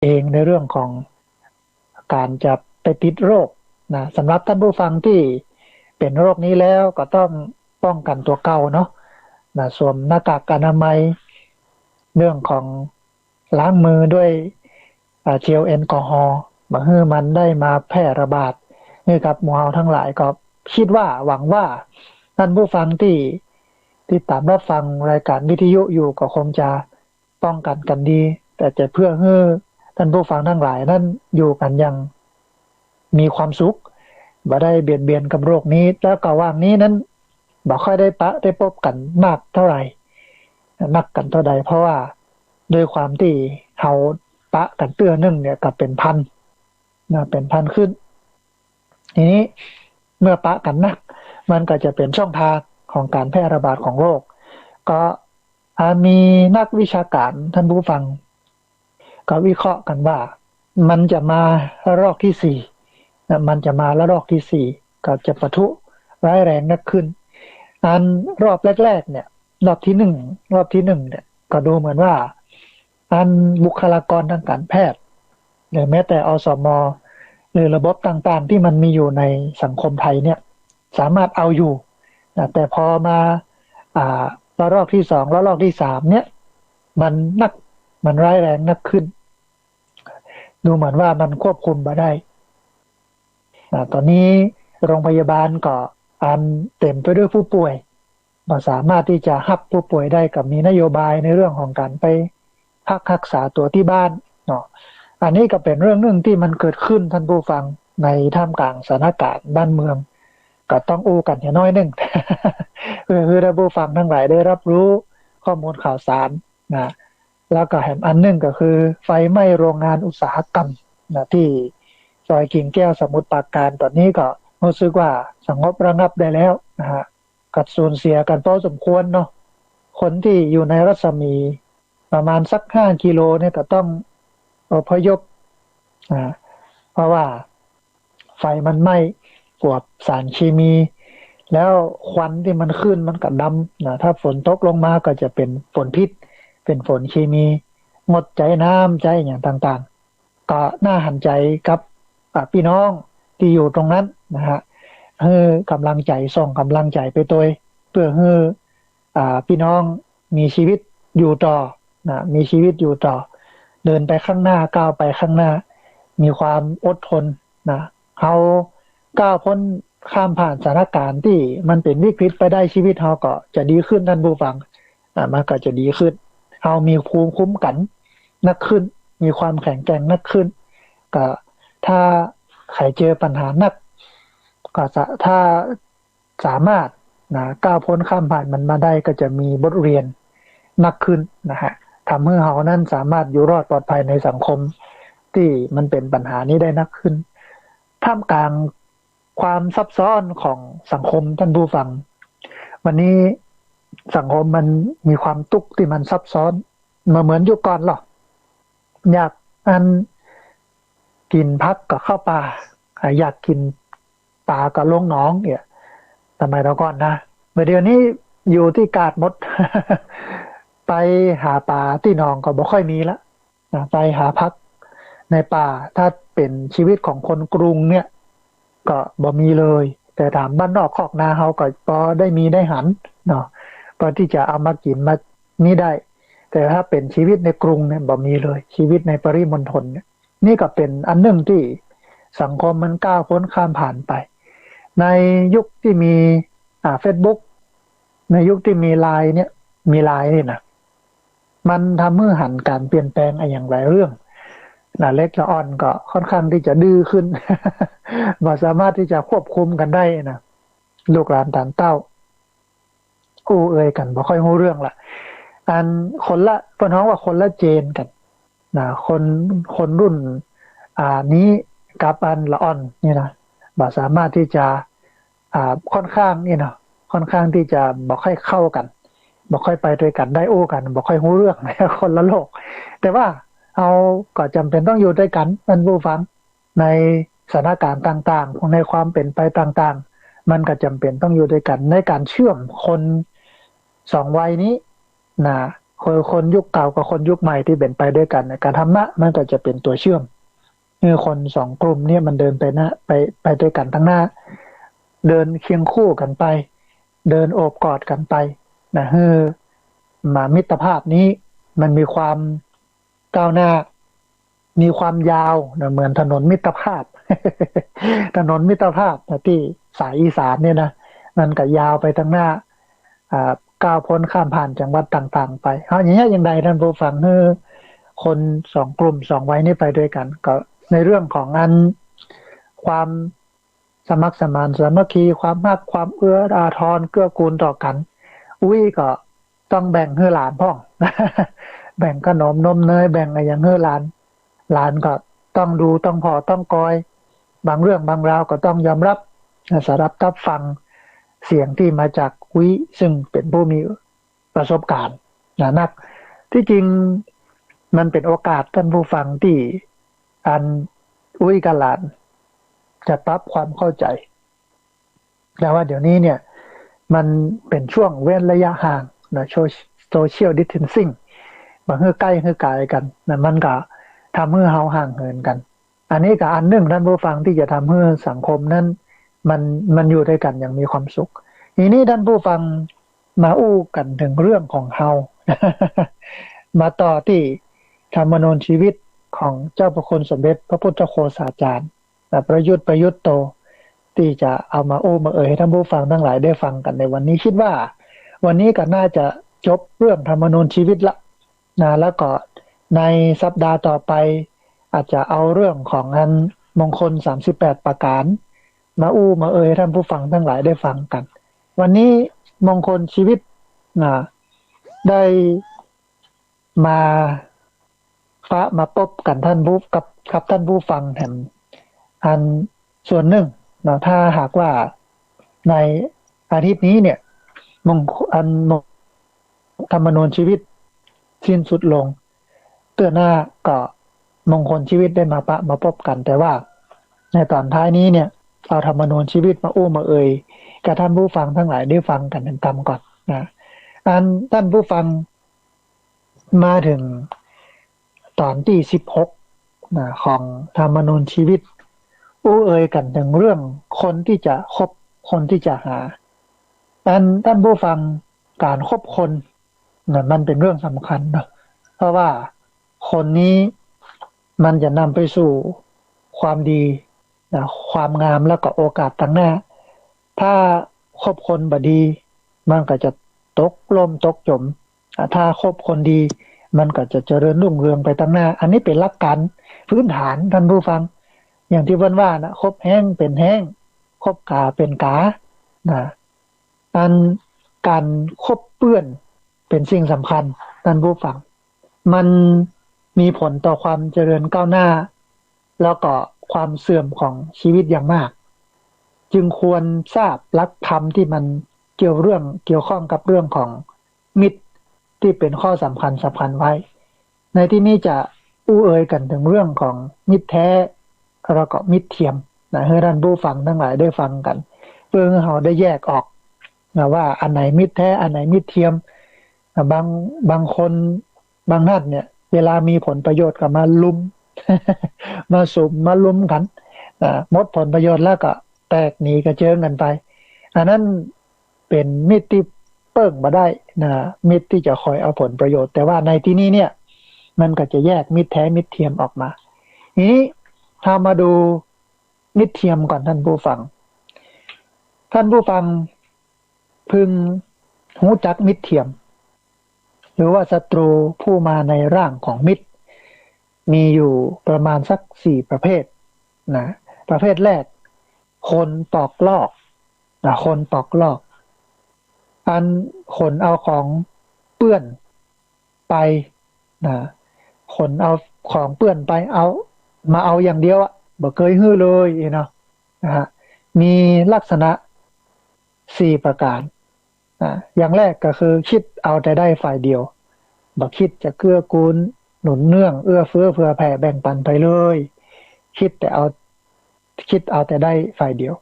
เองในเรื่องของการจะไปติดโรคนะสำหรับท่านผู้ฟังที่เป็นโรคนี้แล้วก็ต้องป้องกันตัวเก่าเนาะนะสวมหน้ากากอนามัยเรื่องของล้างมือด้วยเจลแอลกอฮอล์บ่ให้มันได้มาแพร่ระบาดนี่ครับหมู่เฮาทั้งหลายก็คิดว่าหวังว่าท่านผู้ฟังที่ติดตามรับฟังรายการวิทยุอยู่ก็คงจะป้องกันกันดีแต่จะเพื่อให้ท่านผู้ฟังทั้งหลายนั้นอยู่กันอย่างมีความสุขบ่ได้เบียดเบียนกับโรคนี้แล้วก็ว่างนี้นั้นบ่ค่อยได้ปะได้พบกันมากเท่าไหร่นักกันเท่าใดเพราะว่าด้วยความที่เฮาปะกันเตื้อนึงเนี่ยก็เป็นพันนะเป็นพันขึ้นทีนี้เมื่อปะกันนักมันก็จะเป็นช่องทางของการแพร่ระบาดของโรคก็มีนักวิชาการท่านผู้ฟังก็วิเคราะห์กันว่ามันจะมาระลอกที่สี่มันจะมาระลอกที่สี่ก็จะปะทุร้ายแรงนักขึ้นอันรอบแรกๆเนี่ยรอบที่หนึ่งเนี่ยก็ดูเหมือนว่าอันบุคลากรทางการแพทย์หรือแม้แต่อสมหรือระบบต่างๆที่มันมีอยู่ในสังคมไทยเนี่ยสามารถเอาอยู่แต่พอมาระลอกที่สองระลอกที่สามเนี่ยมันร้ายแรงนักขึ้นดูเหมือนว่ามันควบคุมมาได้ตอนนี้โรงพยาบาลก็อันเต็มไปด้วยผู้ป่วยบ่สามารถที่จะรับผู้ป่วยได้กับมีนโยบายในเรื่องของการไปพักรักษาตัวที่บ้านเนาะอันนี้ก็เป็นเรื่องหนึ่งที่มันเกิดขึ้นท่านผู้ฟังในท่ามกลางสถานการณ์บ้านเมืองก็ต้องอู้กันอย่างน้อยหนึ่ง เพื่อให้ท่านผู้ฟังทั้งหลายได้รับรู้ข้อมูลข่าวสารนะแล้วก็แถมอันหนึ่งก็คือไฟไหม้โรงงานอุตสาหกรรมนะที่ซอยกิ่งแก้วสมุทรปราการตอนนี้ก็รู้สึกว่าสงบระงับได้แล้วนะฮะกัดสูญเสียกันพอสมควรเนาะคนที่อยู่ในรัศมีประมาณสัก5 กิโลเนี่ยก็ต้องอพยพเพราะว่าไฟมันไหม้พวกสารเคมีแล้วควันที่มันขึ้นมันก็ดำนะถ้าฝนตกลงมาก็จะเป็นฝนพิษเป็นฝนเคมีงดใจน้ำใจอย่างต่างๆก็น่าหันใจกับพี่น้องที่อยู่ตรงนั้นนะฮะให้กำลังใจส่งกำลังใจไปตัวเพื่อให้พี่น้องมีชีวิตอยู่ต่อนะมีชีวิตอยู่ต่อเดินไปข้างหน้าก้าวไปข้างหน้ามีความอดทนนะเขาก้าวพ้นข้ามผ่านสถานการณ์ที่มันเป็นวิกฤตไปได้ชีวิตเขาก็จะดีขึ้นท่านผู้ฟังมันก็จะดีขึ้นเขามีภูมิคุ้มกันนักขึ้นมีความแข็งแกร่งนักขึ้นก็ถ้าใครเจอปัญหานักก็ถ้าสามารถนะก้าวพ้นข้ามผ่านมันมาได้ก็จะมีบทเรียนนักขึ้นนะฮะทำให้เขานั้นสามารถอยู่รอดปลอดภัยในสังคมที่มันเป็นปัญหานี้ได้นักขึ้นท่ามกลางความซับซ้อนของสังคมท่านผู้ฟังวันนี้สังคมมันมีความทุกข์ที่มันซับซ้อนมาเหมือนยุคก่อนหรอกอยากกินพักกับข้าวปลาอยากกินปลากับลงหนองเนี่ยทำไมเราก่อนนะเมื่อเดี๋ยวนี้อยู่ที่กาดมด ไปหาปลาที่หนองก็บ่ค่อยมีละไปหาพักในป่าถ้าเป็นชีวิตของคนกรุงเนี่ยก็บ่มีเลยแต่ถามบ้านนอกคอกนาเฮาก็พอได้มีได้หันเนาะพอที่จะเอามากินมานี่ได้แต่ถ้าเป็นชีวิตในกรุงเนี่ยบ่มีเลยชีวิตในปริมณฑลเนี่ยนี่ก็เป็นอันหนึ่งที่สังคมมันก้าวพ้นข้ามผ่านไปในยุคที่มีFacebook ในยุคที่มีไลน์เนี่ยมีไลน์นี่นะมันทำให้หันการเปลี่ยนแปลงอย่างหลายเรื่องเล็กละอ่อนก็ค่อนข้างที่จะดื้อขึ้น บ่สามารถที่จะควบคุมกันได้นะลูกหลานต่างเต้าอู้เอ่ยกันบ่ค่อยรู้เรื่องละอันคนละเพิ่นฮ้องว่าคนละเจนกันนะคนรุ่นนี้กับอันละอ่อนนี่นะบ่สามารถที่จะค่อนข้างนี่นะค่อนข้างที่จะบ่ค่อยเข้ากันบ่ค่อยไปด้วยกันได้โอ้กันบ่ค่อยรู้เรื่อง คนละโลกแต่ว่าเอาก็จำเป็นต้องอยู่ด้วยกันท่านผู้ฟังในสถานการณ์ต่างๆในความเป็นไปต่างๆมันก็จำเป็นต้องอยู่ด้วยกันในการเชื่อมคนสองวัยนี้นะ คนยุคเก่ากับคนยุคใหม่ที่เป็นไปด้วยกันในการธรรมะมันก็จะเป็นตัวเชื่อมคนสองกลุ่มเนี่ยมันเดินไปนะไปด้วยกันทั้งหน้าเดินเคียงคู่กันไปเดินโอบกอดกันไปนะมามิตรภาพนี้มันมีความก้าวหน้ามีความยาวนะเหมือนถนนมิตรภาพ ถนนมิตรภาพนะที่สายอีสานเนี่ยนะมันก็ยาวไปทั้งหน้าก้าวพ้นข้ามผ่านจังหวัดต่างๆไปเอาอย่างนี้อย่างใดท่านผู้ฟังคนสองกลุ่มสองวัยนี้ไปด้วยกันก็ในเรื่องของอันความสมัครสมานสามัคคีความมากความเอื้ออาทรเกื้อกูลต่อกันอุ้ยก็ต้องแบ่งให้หลานพ่อง แบ่งขนมนมเนยแบ่งอะไรอย่างให้หลานก็ต้องดูต้องพอต้องคอยบางเรื่องบางราวก็ต้องยอมรับสารับฟังเสียงที่มาจากวิซึ่งเป็นผู้มีประสบการณ์นักที่จริงมันเป็นโอกาสท่านผู้ฟังที่อันอุ้ยกับหลานจะปรับความเข้าใจแต่ว่าเดี๋ยวนี้เนี่ยมันเป็นช่วงเว้นระยะห่างนะโซเชียลดิสเทนซิ่งบางเฮือใกล้เฮือไกลกันนะมันก็ทำให้เฮาห่างเหินกันอันนี้ก็อันหนึ่งท่านผู้ฟังที่จะทำให้สังคมนั้นมันอยู่ด้วยกันอย่างมีความสุขทีนี้ท่านผู้ฟังมาอู้กันถึงเรื่องของเฮา มาต่อที่ธรรมนูญชีวิตของเจ้าพระคุณสมเด็จพระพุทธโฆษาจารย์ประยุทธ์โตที่จะเอามาอู้มาให้ท่านผู้ฟังทั้งหลายได้ฟังกันในวันนี้คิดว่าวันนี้ก็น่าจะจบเรื่องธรรมนูญชีวิตละนะแล้วก็ในสัปดาห์ต่อไปอาจจะเอาเรื่องของอันมงคล38ประการมาอู้มาให้ท่านผู้ฟังทั้งหลายได้ฟังกันวันนี้มงคลชีวิตนะได้มาพบกันท่านผู้กับท่านผู้ฟังแห่งอันส่วนหนึ่งนะถ้าหากว่าในอาทิตย์นี้เนี่ยธรรมนูญชีวิตสิ้นสุดลงเตือนหน้าก็มงคลชีวิตได้มาพบกันแต่ว่าในตอนท้ายนี้เนี่ยเอาธรรมนูญชีวิตมาอู้มากับท่านผู้ฟังทั้งหลายได้ฟังกันเป็นตามก่อนนะท่านผู้ฟังมาถึงตอนที่16นะของธรรมนูญชีวิตอู้กันถึงเรื่องคนที่จะคบคนที่จะหาท่านผู้ฟังการคบคนนะมันเป็นเรื่องสำคัญนะเพราะว่าคนนี้มันจะนำไปสู่ความดีนะความงามแล้วก็โอกาสต่างหน้าถ้าคบคนบดีมันก็จะตกล่มตกจมถ้าคบคนดีมันก็จะเจริญรุ่งเรืองไปตั้งหน้าอันนี้เป็นหลักการพื้นฐานท่านผู้ฟังอย่างที่เพิ่นว่านะคบแห้งเป็นแห้งคบกาเป็นกานะการคบเปื้อนเป็นสิ่งสำคัญท่านผู้ฟังมันมีผลต่อความเจริญก้าวหน้าแล้วก็ความเสื่อมของชีวิตอย่างมากจึงควรทราบหลักธรรมที่มันเกี่ยวข้องกับเรื่องของมิตรที่เป็นข้อสำคัญไว้ในที่นี้จะอู้กันถึงเรื่องของมิตรแท้แล้วก็มิตรเทียมนะให้ท่านผู้ฟังทั้งหลายได้ฟังกันเพื่อให้เราได้แยกออกนะว่าอันไหนมิตรแท้อันไหนมิตรเทียมบางคนบางท่านเนี่ยเวลามีผลประโยชน์ก็มาลุม มาสุมมาลุมกันหมดผลประโยชน์แล้วก็แตกหนีกระเจิงกันไปอันนั้นเป็นมิตรที่เปิ้งมาได้นะมิตรที่จะคอยเอาผลประโยชน์แต่ว่าในที่นี้เนี่ยมันก็จะแยกมิตรแท้มิตรเทียมออกมาทีนี้ถ้ามาดูมิตรเทียมก่อนท่านผู้ฟังพึงรู้จักมิตรเทียมหรือว่าศัตรูผู้มาในร่างของมิตรมีอยู่ประมาณสัก4ประเภทนะประเภทแรกคนปอกลอกนะคนปอกลอกคนเอาของเปื้อนไปนะคนเอาของเปื้อนไปมาเอาอย่างเดียวบ่เคยฮื้อเลยเนาะนะฮะมีลักษณะ4ประการอย่างแรกก็คือคิดเอาแต่ได้ฝ่ายเดียวบ่คิดจะเกื้อกูลหนุนเนื่องเอื้อเฟื้อเผื่อแผ่แบ่งปันไปเลยคิดเอาแต่ได้ฝ่ายเดียว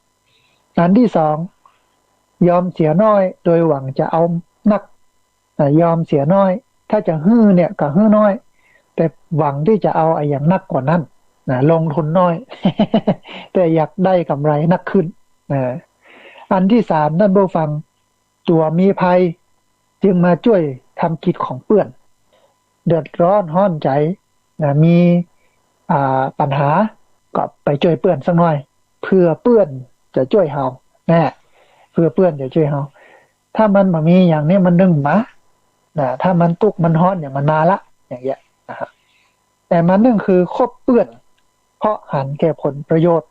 อันที่2ยอมเสียน้อยโดยหวังจะเอานักยอมเสียน้อย ถ้าจะฮื้อเนี่ยก็ฮื้อน้อยแต่หวังที่จะเอาไอ้อย่างนักกว่านั้นนะลงทุนน้อย แต่อยากได้กำไรนักขึ้นนะอันที่สามท่านผู้ฟังตัวมีภัยจึงมาช่วยทำกิจของเพื่อนเดือดร้อนห้อนใจนะมีปัญหาก็ไปช่วยเพื่อนสักหน่อยเพื่อเพื่อนจะช่วยเฮาแน่เพื่อเพื่อนจะช่วยเฮาถ้ามันบ่มีอย่างนี้มันดึงมานะถ้ามันตุกมันฮ้อนอย่างมันมาละอย่างเงี้ยนะฮะแต่มันนึงคือคบเพื่อนเพราะหันแก่ผลประโยชน์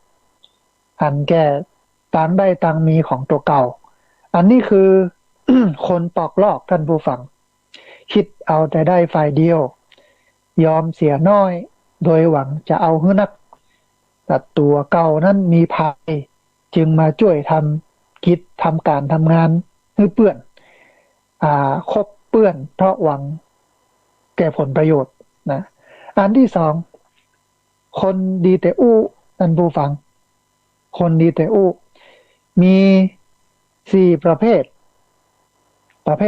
หันแก่ต่างได้ต่างมีของตัวเก่าอันนี้คือ คนปอกลอกท่านผู้ฟังคิดเอาแต่ได้ฝ่ายเดียวยอมเสียน้อยโดยหวังจะเอาหื้อนักแต่ตัวเก่านั้นมีภัยจึงมาช่วยทำกิจทำการทำงานให้เปื้อนคบเปื้อนเพราะหวังแก่ผลประโยชน์นะอันที่สองคนดีแต่อู้ท่านผู้ฟังคนดีแต่อู้มี4ประเภ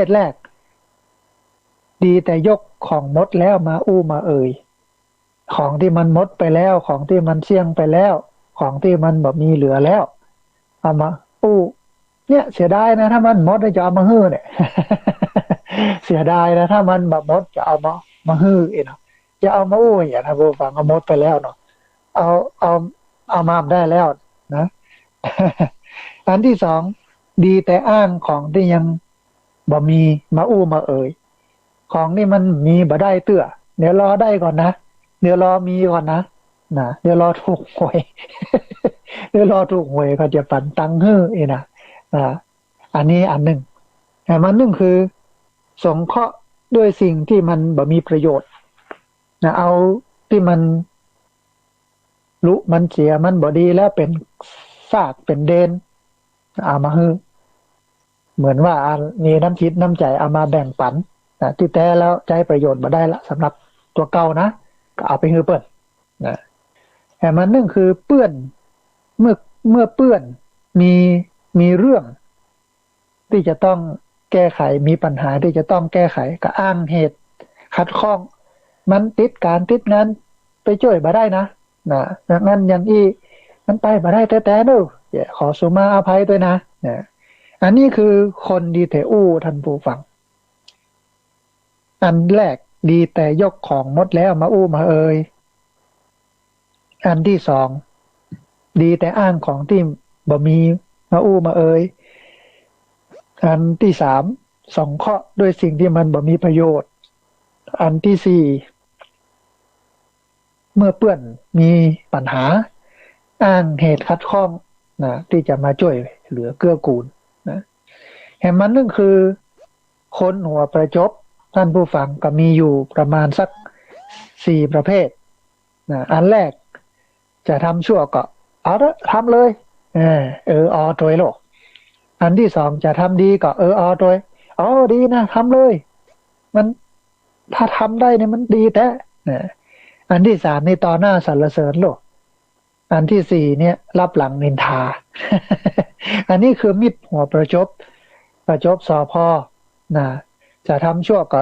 ทแรกดีแต่ยกของมดแล้วมาอู้มาเอ่ยของที่มันมดไปแล้วของที่มันเสี่ยงไปแล้วของที่มันแบบมีเหลือแล้วเอามาอู้เนี่ยเสียดายนะถ้ามันมดจะเอามาฮื้อเนี่ย เสียดายนะถ้ามันแบบมดจะเอามาฮื้อเนาะจะเอามาอู้อย่างนะผู้ฟังเอามดไปแล้วเนาะเอาเอาเอามาได้แล้วนะ อันที่สองดีแต่อ้างของที่ยังบ่มีมาอู้มาเอ่ยของนี่มันมีบ่ได้เตื้อเดี๋ยวรอได้ก่อนนะเดี๋ยวรอมีก่อนนะเดี๋ยวรอถูกหวย เดี๋ยวรอถูกหวยเขาจะปันตังค์ให้นะอันนี้อันหนึ่งแต่มันหนึ่งคือสงเคราะห์ด้วยสิ่งที่มันบ่มีประโยชน์เอาที่มันรู้มันเสียมันบ่ดีแล้วเป็นซากเป็นเดนเอามาให้เหมือนว่ามีน้ำคิดน้ำใจเอามาแบ่งปันที่แท้แล้วใจประโยชน์บ่ได้ละสำหรับตัวเก่านะก็เอาไปให้เปิ้นนะแต่มันนึ่งคือเปื้อนเมื่อเปื้อนมีเรื่องที่จะต้องแก้ไขมีปัญหาที่จะต้องแก้ไขก็อ้างเหตุขัดข้องมันติดการติดงานไปช่วยบ่ได้นะงั้นอย่างอีมันไปบ่ได้แต่เด้อขอสุมาอภัยด้วยนะอันนี้คือคนดีแต่อู้ท่านผู้ฟังอันแรกดีแต่ยกของมดแล้วมาอู้มาเอ่ยอันที่สองดีแต่อ้างของที่บ่มีมาอู้มาเอ่ยอันที่สามสงเคราะห์ด้วยสิ่งที่มันบ่มีประโยชน์อันที่สี่เมื่อเปื้อนมีปัญหาอ้างเหตุขัดข้องที่จะมาช่วยเหลือเกื้อกูลแห่งมันนึงคือคนหัวประจบท่านผู้ฟังก็มีอยู่ประมาณสัก4ประเภทอันแรกจะทำชั่วก็เอาละทำเลยโดยโลกอันที่สองจะทำดีก็โดยดีนะทำเลยมันถ้าทำได้เนี่ยมันดีแท้อันที่สามนี่ต่อหน้าสรรเสริญโลกอันที่สี่เนี่ยรับหลังนินทา อันนี้คือมิตรหัวประจบสอพอจะทำชั่วก็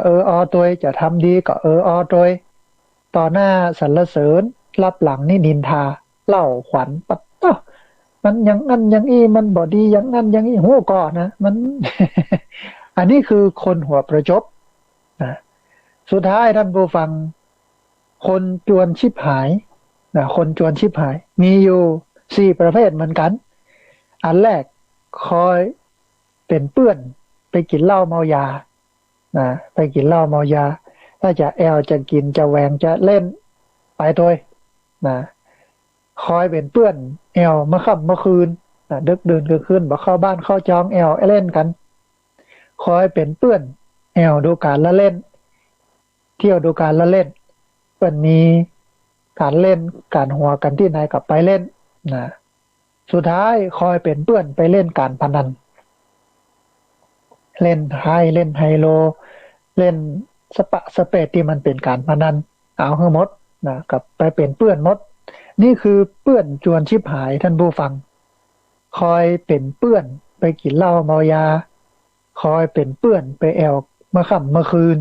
โดยจะทำดีก็โดยต่อหน้าสรรเสริญรับหลังนี่นินทาเล่าขวัญปัดมันอย่างนั้นอย่างนี้มันบ่ดีอย่างนั้นอย่างนี้หัวก่อนนะมัน อันนี้คือคนหัวประจบสุดท้ายท่านผู้ฟังคนจวนชิบหายคนจวนชิบหายมีอยู่4ประเภทเหมือนกันอันแรกคอยเป็นเปื้อนไปกินเหล้าเมายาไปกินเหล้าเมายาถ้าจะแอลจะกินจะแหวงจะเล่นไปโดยคอยเป็นเปื้อนแอลเมื่อค่ำเมื่อคืนดึกดื่นคือคืนบ่เข้าบ้านเข้าจองแอลเล่นกันคอยเป็นเปื้อนแอลดูการละเล่นเที่ยวดูการละเล่นเปิ้นมีการเล่นการหัวกันที่ไหนกับไปเล่นสุดท้ายคอยเป็นเปื้อนไปเล่นการพนันเล่นเล่นไฮโลเล่นสเปดที่มันเป็นการพนันเอาทั้งหมดกับไปเป็นเปื้อนหมดนี่คือเปื้อนจวนชิบหายท่านผู้ฟังคอยเป็นเปื้อนไปกินเหล้าเมายาคอยเป็นเปื้อนไปแอลเมื่อค่ำเมื่อคืน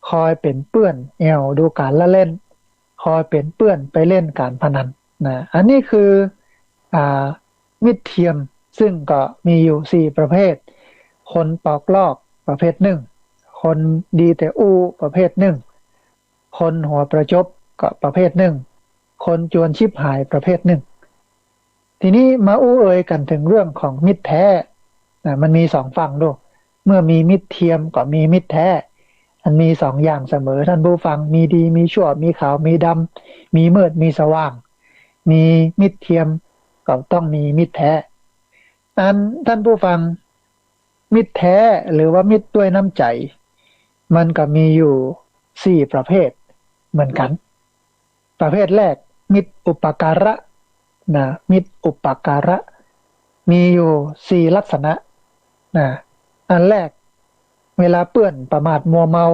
คอยเป็นเปื้อนแอวดูการละเล่นคอยเป็นเปื้อนไปเล่นการพนันนะอันนี้คืออ่ามิตรเทียมซึ่งก็มีอยู่4 ประเภทคนปอกลอกประเภทหนึ่งคนดีแต่อู้ประเภทหนึ่งคนหัวประจบก็ประเภทหนึ่งคนจวนชิบหายประเภทหนึ่งทีนี้มาอู้เอ่ยกันถึงเรื่องของมิตรแท้นะมันมี2 ฝั่งด้วยเมื่อมีมิตรเทียมก็มีมิตรแท้มันมี2 อย่างเสมอท่านผู้ฟังมีดีมีชั่วมีขาวมีดำมีมืดมีสว่างมีมิตรเทียมก็ต้องมีมิตรแท้อันท่านผู้ฟังมิตรแท้หรือว่ามิตรด้วยน้ำใจมันก็มีอยู่4 ประเภทเหมือนกันประเภทแรกมิตรอุปการะนะมิตรอุปการะมีอยู่4 ลักษณะนะอันแรกเวลาเปื้อนประมาทมัวเมา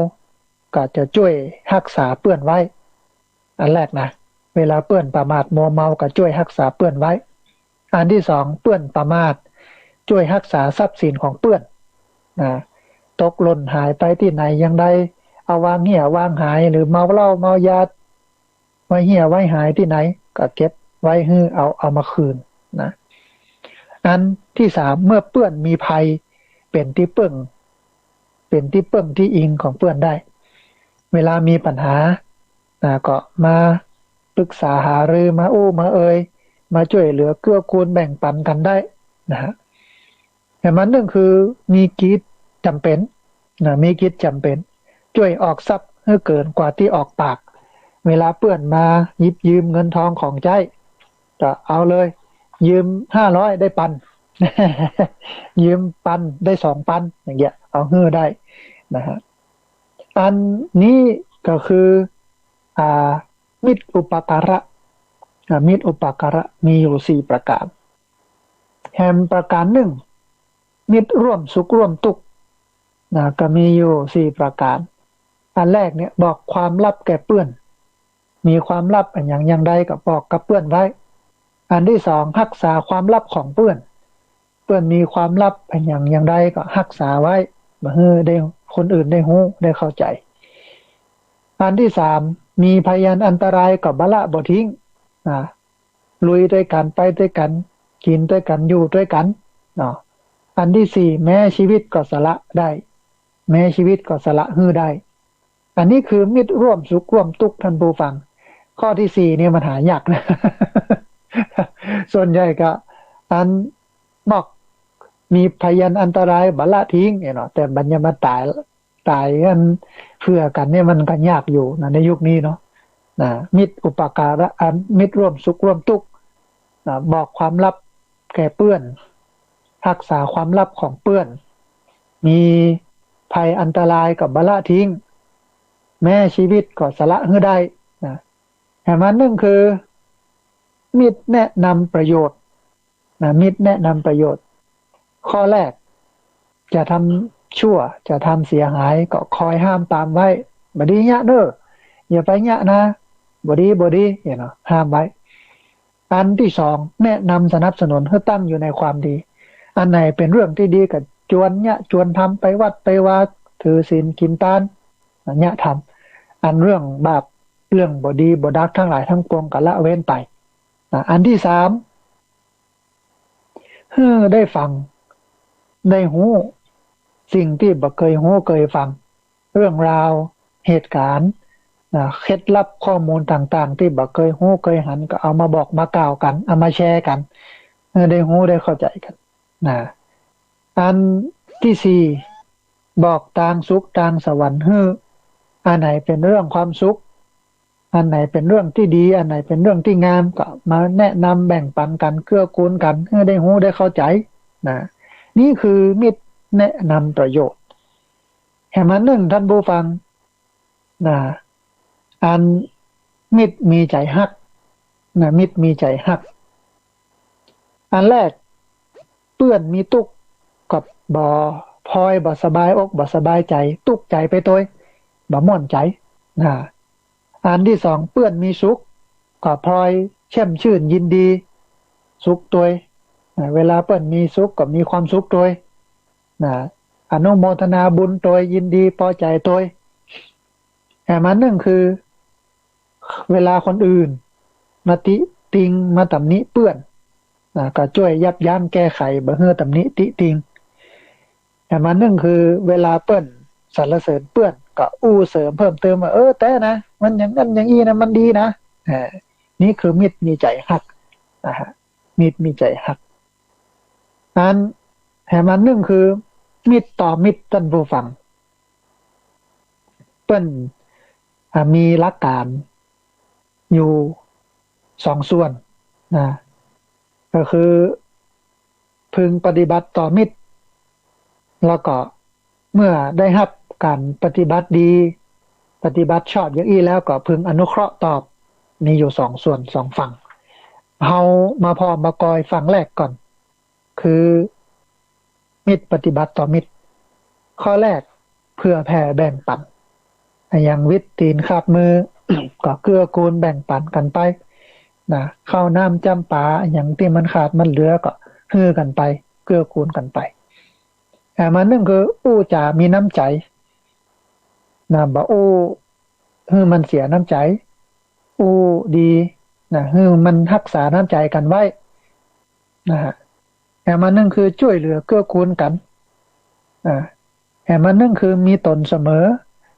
ก็จะช่วยรักษาเปื้อนไว้อันแรกนะเวลาเปื้อนประมาทมัวเมาก็ช่วยรักษาเปื้อนไว้อันที่สองเปื้อนประมาทช่วยรักษาทรัพย์สินของเปื้อนนะตกหล่นหายไปที่ไหนยังได้เอาวางเหี้ยวางหายหรือเมาเหล้าเมายาไว้เหี้ยไว้หายที่ไหนก็เก็บไว้ให้เอามาคืนนะอันที่สามเมื่อเปื้อนมีภัยเป็นที่เปิ้งที่อิงของเปื้อนได้เวลามีปัญหาก็มาปรึกษาหารือมาอู้มาเอ่ยมาช่วยเหลือเกื้อกูลแบ่งปันกันได้นะฮะแต่มันหนึ่งคือมีกิจจำเป็นนะมีกิจจำเป็นช่วยออกทรัพย์ให้เกินกว่าที่ออกปากเวลาเปื้อนมาหยิบยืมเงินทองของใจก็เอาเลยยืม500ได้ปัน ยืมปันได้2 ปันอย่างเงี้ยเอาเฮือได้นะฮะอันนี้ก็คือมิตรอุปการะมิตรอุปการะมีอยู่4 ประการแฮมประการหนึ่งมิตรร่วมสุขร่วมทุกข์ก็มีอยู่4 ประการอันแรกเนี่ยบอกความลับแก่เพื่อนมีความลับอย่างใดก็บอกกับเพื่อนไว้อันที่สองรักษาความลับของเพื่อนมีความลับอย่างใดก็รักษาไว้บ่ให้ได้คนอื่นได้รู้ได้เข้าใจอันที่สามมีพยานอันตรายกับบละบ่ทิ้งลุยด้วยกันไปด้วยกันกินด้วยกันอยู่ด้วยกันเนาะอันที่สี่แม้ชีวิตก็สละได้แม้ชีวิตก็สละฮื้อได้อันนี้คือมิตรร่วมสุขร่วมทุกข์ท่านผู้ฟังข้อที่4เนี่ยมันหายากนะ ส่วนใหญ่ก็อันบอกมีพยานอันตรายบละทิ้งเนาะแต่บัญญัติมาตายกันเพื่อกันเนี่ยมันก็ยากอยู่นะในยุคนี้เนาะมิตรอุปการะมิตรร่วมสุขร่วมทุกข์บอกความลับแก่เพื่อนรักษาความลับของเพื่อนมีภัยอันตรายกับบละทิ้งแม้ชีวิตก็สละให้ได้นะแต่มันนึงคือมิตรแนะนำประโยชน์มิตรแนะนำประโยชน์ข้อแรกจะทำชั่วจะทำเสียหายก็คอยห้ามตามไว้บดีเนี้ยเด้ออย่าไปเนี้ยนะบดีเนาะห้ามไว้อันที่สองแนะนำสนับสนุนให้ตั้งอยู่ในความดีอันไหนเป็นเรื่องที่ดีก็ชวนทำไปวัดไปวาถือศีลกินทานเนี่ยทำอันเรื่องบาปเรื่องบดีบดักทั้งหลายทั้งปวงก็ละเว้นไปอันที่สามได้ฟังได้หูสิ่งที่บ่เคยหูเคยฟังเรื่องราวเหตุการณ์เคล็ดลับข้อมูลต่างๆที่บ่เคยหูเคยหันก็เอามาบอกมากล่าวกันเอามาแชร์กันได้หูได้เข้าใจกันอันที่สี่บอกทางสุขทางสวรรค์อันไหนเป็นเรื่องความสุขอันไหนเป็นเรื่องที่ดีอันไหนเป็นเรื่องที่งามก็มาแนะนำแบ่งปันกันเกื้อกูลกันให้ได้รู้ได้เข้าใจนี่คือมิตรแนะนำประโยชน์แห่งมันหนึ่งท่านผู้ฟังอันมิตรมีใจฮักมิตรมีใจฮักอันแรกเปื้อนมีตุกกับบ่พลอยบ่สบายอกบ่สบายใจตุกใจไปตัวบ่ม่วนใจอันที่สองเปื้อนมีสุขก็พลอยแช่มชื่นยินดีสุขตัวเวลาเปื้อนมีสุขก็มีความสุขตัวอนุโมทนาบุญตัวยินดีพอใจตัว แต่มาหนึ่งคือเวลาคนอื่นมาติติงมาตำหนิเปื้อนก็ช่วยยับยั้งแก้ไขบ่ให้ตำหนิติติงแต่มาหนึ่งคือเวลาเปื้อนสรรเสริญเปื้อนก็อู้เสริมเพิ่มเติมว่าแต่นะมันอย่างนั้นอย่างนี้นะมันดีนะนี่คือมิตรมีใจฮักนะฮะมิตรมีใจฮักนั้นแต่มาหนึ่งคือมิตรต่อมิตรท่านผู้ฟังเปิ้นมีหลักการอยู่สองส่วนนะก็คือพึงปฏิบัติต่อมิตรแล้วก็เมื่อได้รับการปฏิบัติดีปฏิบัติชอบอย่างอี้แล้วก็พึงอนุเคราะห์ตอบมีอยู่สองส่วนสองฝั่งเฮามาพอมากอยฝั่งแรกก่อนคือมิตรปฏิบัติต่อมิตรข้อแรกเพื่อแผ่แบ่งปันอย่างวิตตีนขาบมือ ก็เกื้อกูลแบ่งปันกันไปนะข้าวน้ำจำปาอย่างที่มันขาดมันเหลือก็ฮือกันไปเกื้อกูลกันไปแต่มันนึงคืออู้จามีน้ำใจนะบ่อู้ฮือมันเสียน้ำใจอู้ดีนะฮือมันรักษาน้ำใจกันไว้นะฮะแต่มันนึงคือช่วยเหลือเกื้อกูลกันแต่มันนึงคือมีตนเสมอ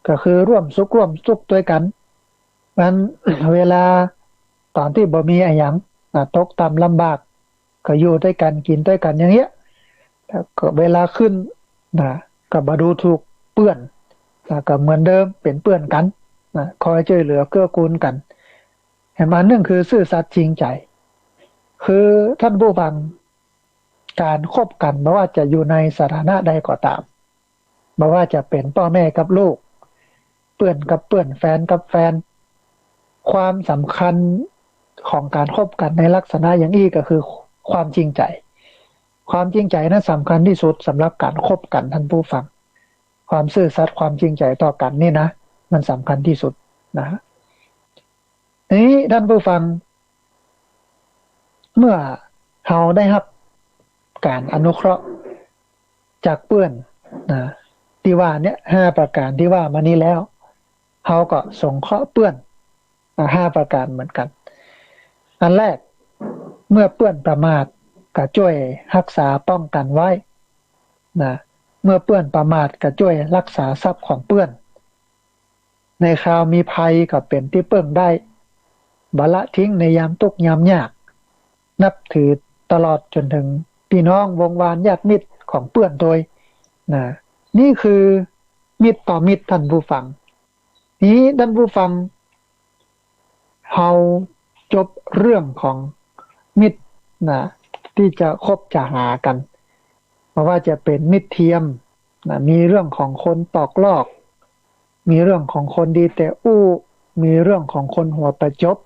ก็คือร่วมสุขด้วยกันมัน เวลาตอนที่บ่มีอะไรหยังตกต่ำลำบากก็อยู่ด้วยกันกินด้วยกันอย่างเงี้ยก็เวลาขึ้นก็บ่ดูถูกเปื้อนก็เหมือนเดิมเป็นเปื้อนกันคอยช่วยเหลือเกื้อกูลกันเห็นมาหนึ่งคือซื่อสัตย์จริงใจคือท่านผู้ฟังการคบกันไม่ว่าจะอยู่ในสถานะใดก็ตามไม่ว่าจะเป็นพ่อแม่กับลูกเปื้อนกับเปื้อนแฟนกับแฟนความสำคัญของการคบกันในลักษณะอย่างนี้ก็คือความจริงใจความจริงใจนั้นสำคัญที่สุดสำหรับการคบกันท่านผู้ฟังความซื่อสัตย์ความจริงใจต่อกันนี่นะมันสำคัญที่สุดนะนี้ท่านผู้ฟังเมื่อเราได้รับการอนุเคราะห์จากเพื่อนที่ว่าเนี่ย5ประการที่ว่ามานี้แล้วเราก็สงเคราะห์เพื่อน5ประการเหมือนกันอันแรกเมื่อเพื่อนประมาทก็ช่วยรักษาป้องกันไว้เมื่อเพื่อนประมาทก็ช่วยรักษาทรัพย์ของเพื่อนในคราวมีภัยก็เป็นที่พึ่งได้บ่ละทิ้งในยามทุกข์ยามยากนับถือตลอดจนถึงพี่น้องวงวานญาติมิตรของเพื่อนโดยนี่คือมิตรต่อมิตรท่านผู้ฟังนี้ท่านผู้ฟังเราจบเรื่องของมิตรที่จะคบจะหากันเพราะว่าจะเป็นมิตรเทียมมีเรื่องของคนปอกลอกมีเรื่องของคนดีแต่อู้มีเรื่องของคนหัวประจบ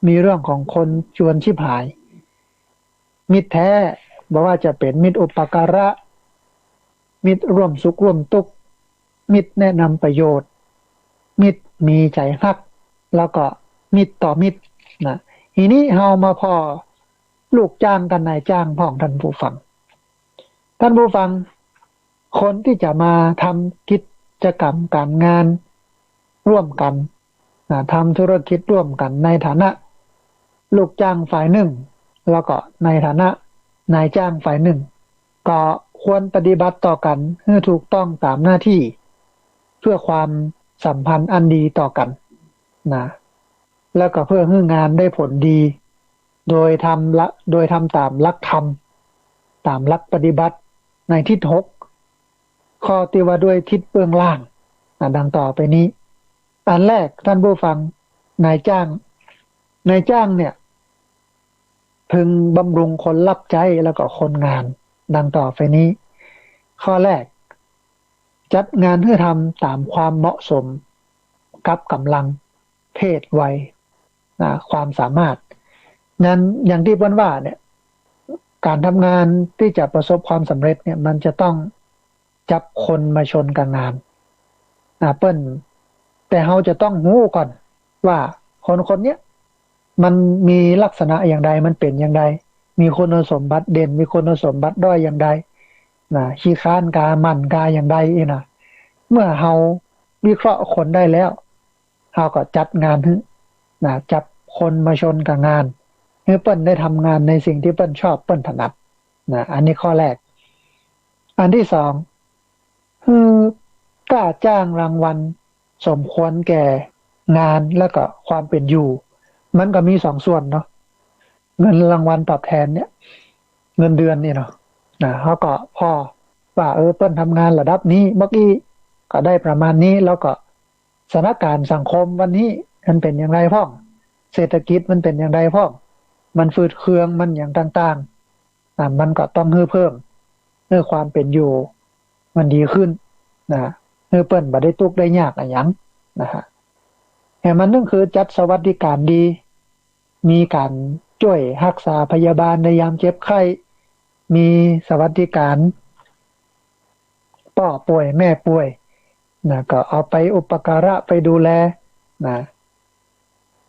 มีเรื่องของคนชวนชิบหายมิตรแท้บอกว่าจะเป็นมิตรอุปการะมิตรร่วมสุขร่วมทุกข์มิตรแนะนำประโยชน์มิตรมีใจรักแล้วก็มิตรต่อมิตรทีนี้เฮามาพอลูกจ้างกันนายจ้างพ่องท่านผู้ฟังคนที่จะมาทำกิจกรรมการงานร่วมกันทำธุรกิจร่วมกันในฐานะลูกจ้างฝ่ายหนึ่งแล้วก็ในฐานะนายจ้างฝ่ายหนึ่งก็ควรปฏิบัติต่อกันให้ถูกต้องตามหน้าที่เพื่อความสัมพันธ์อันดีต่อกันแล้วก็เพื่อให้งานได้ผลดีโดยทำตามหลักธรรมตามหลักปฏิบัติในทิศ6ข้อที่ว่าด้วยทิศเบื้องล่างดังต่อไปนี้อันแรกท่านผู้ฟังนายจ้างเนี่ยพึงบำรุงคนรับใช้แล้วก็คนงานดังต่อไปนี้ข้อแรกจัดงานให้ทำตามความเหมาะสมกับกำลังเพศวัยความสามารถนั้นอย่างที่เพิ่นว่าเนี่ยการทำงานที่จะประสบความสำเร็จเนี่ยมันจะต้องจับคนมาชนกับงานเปิ้นแต่เราจะต้องรู้ก่อนว่าคนเนี้ยมันมีลักษณะอย่างใดมันเป็นอย่างใดมีคุณสมบัติเด่นมีคุณสมบัติด้อยอย่างใดขี้ค้านกาหมั่นกาอย่างใดเมื่อเราวิเคราะห์คนได้แล้ว เขาก็จัดงานให้นะจับคนมาชนกับงานให้เปิ้นได้ทำงานในสิ่งที่เปิ้นชอบเปิ้นถนัดนะอันนี้ข้อแรกอันที่สองคือกล้าจ้างรางวัลสมควรแก่งานแล้วก็ความเป็นอยู่มันก็มีสองส่วนเนาะเงินรางวัลตอบแทนเนี่ยเงินเดือนนี่เนาะนะเขาก็พอว่าเปิ้นทำงานระดับนี้เมื่อกี้ก็ได้ประมาณนี้แล้วก็สถานการณ์สังคมวันนี้มันเป็นอย่างไรพ่องเศรษฐกิจมันเป็นอย่างไรพ่องมันฝืดเคืองมันอย่างต่างๆมันก็ต้องเพิ่มความเป็นอยู่มันดีขึ้นนะเปิ้นบ่ได้ตุกได้ยากอะไรหยังนะฮะแต่มันนึงคือจัดสวัสดิการดีมีการช่วยรักษาพยาบาลในยามเจ็บไข้มีสวัสดิการพ่อป่วยแม่ป่วยนะก็เอาไปอุปการะไปดูแลนะ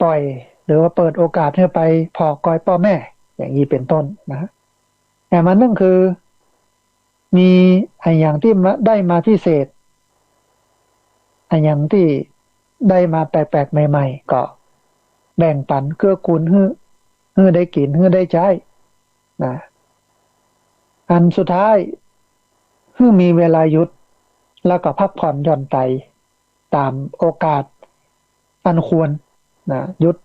ปล่อยหรือว่าเปิดโอกาสให้ไปพอกอยพ่อแม่อย่างนี้เป็นต้นนะแต่มันนึงคือมีไอ้อย่างที่ได้มาพิเศษไอ้อย่างที่ได้มาแปลกๆใหม่ๆก็แบ่งปันเกื้อกูลให้ได้กินให้ได้ใช้นะอันสุดท้ายให้มีเวลาหยุดแล้วก็พักผ่อนหย่อนใจตามโอกาสอันควรนะหยุด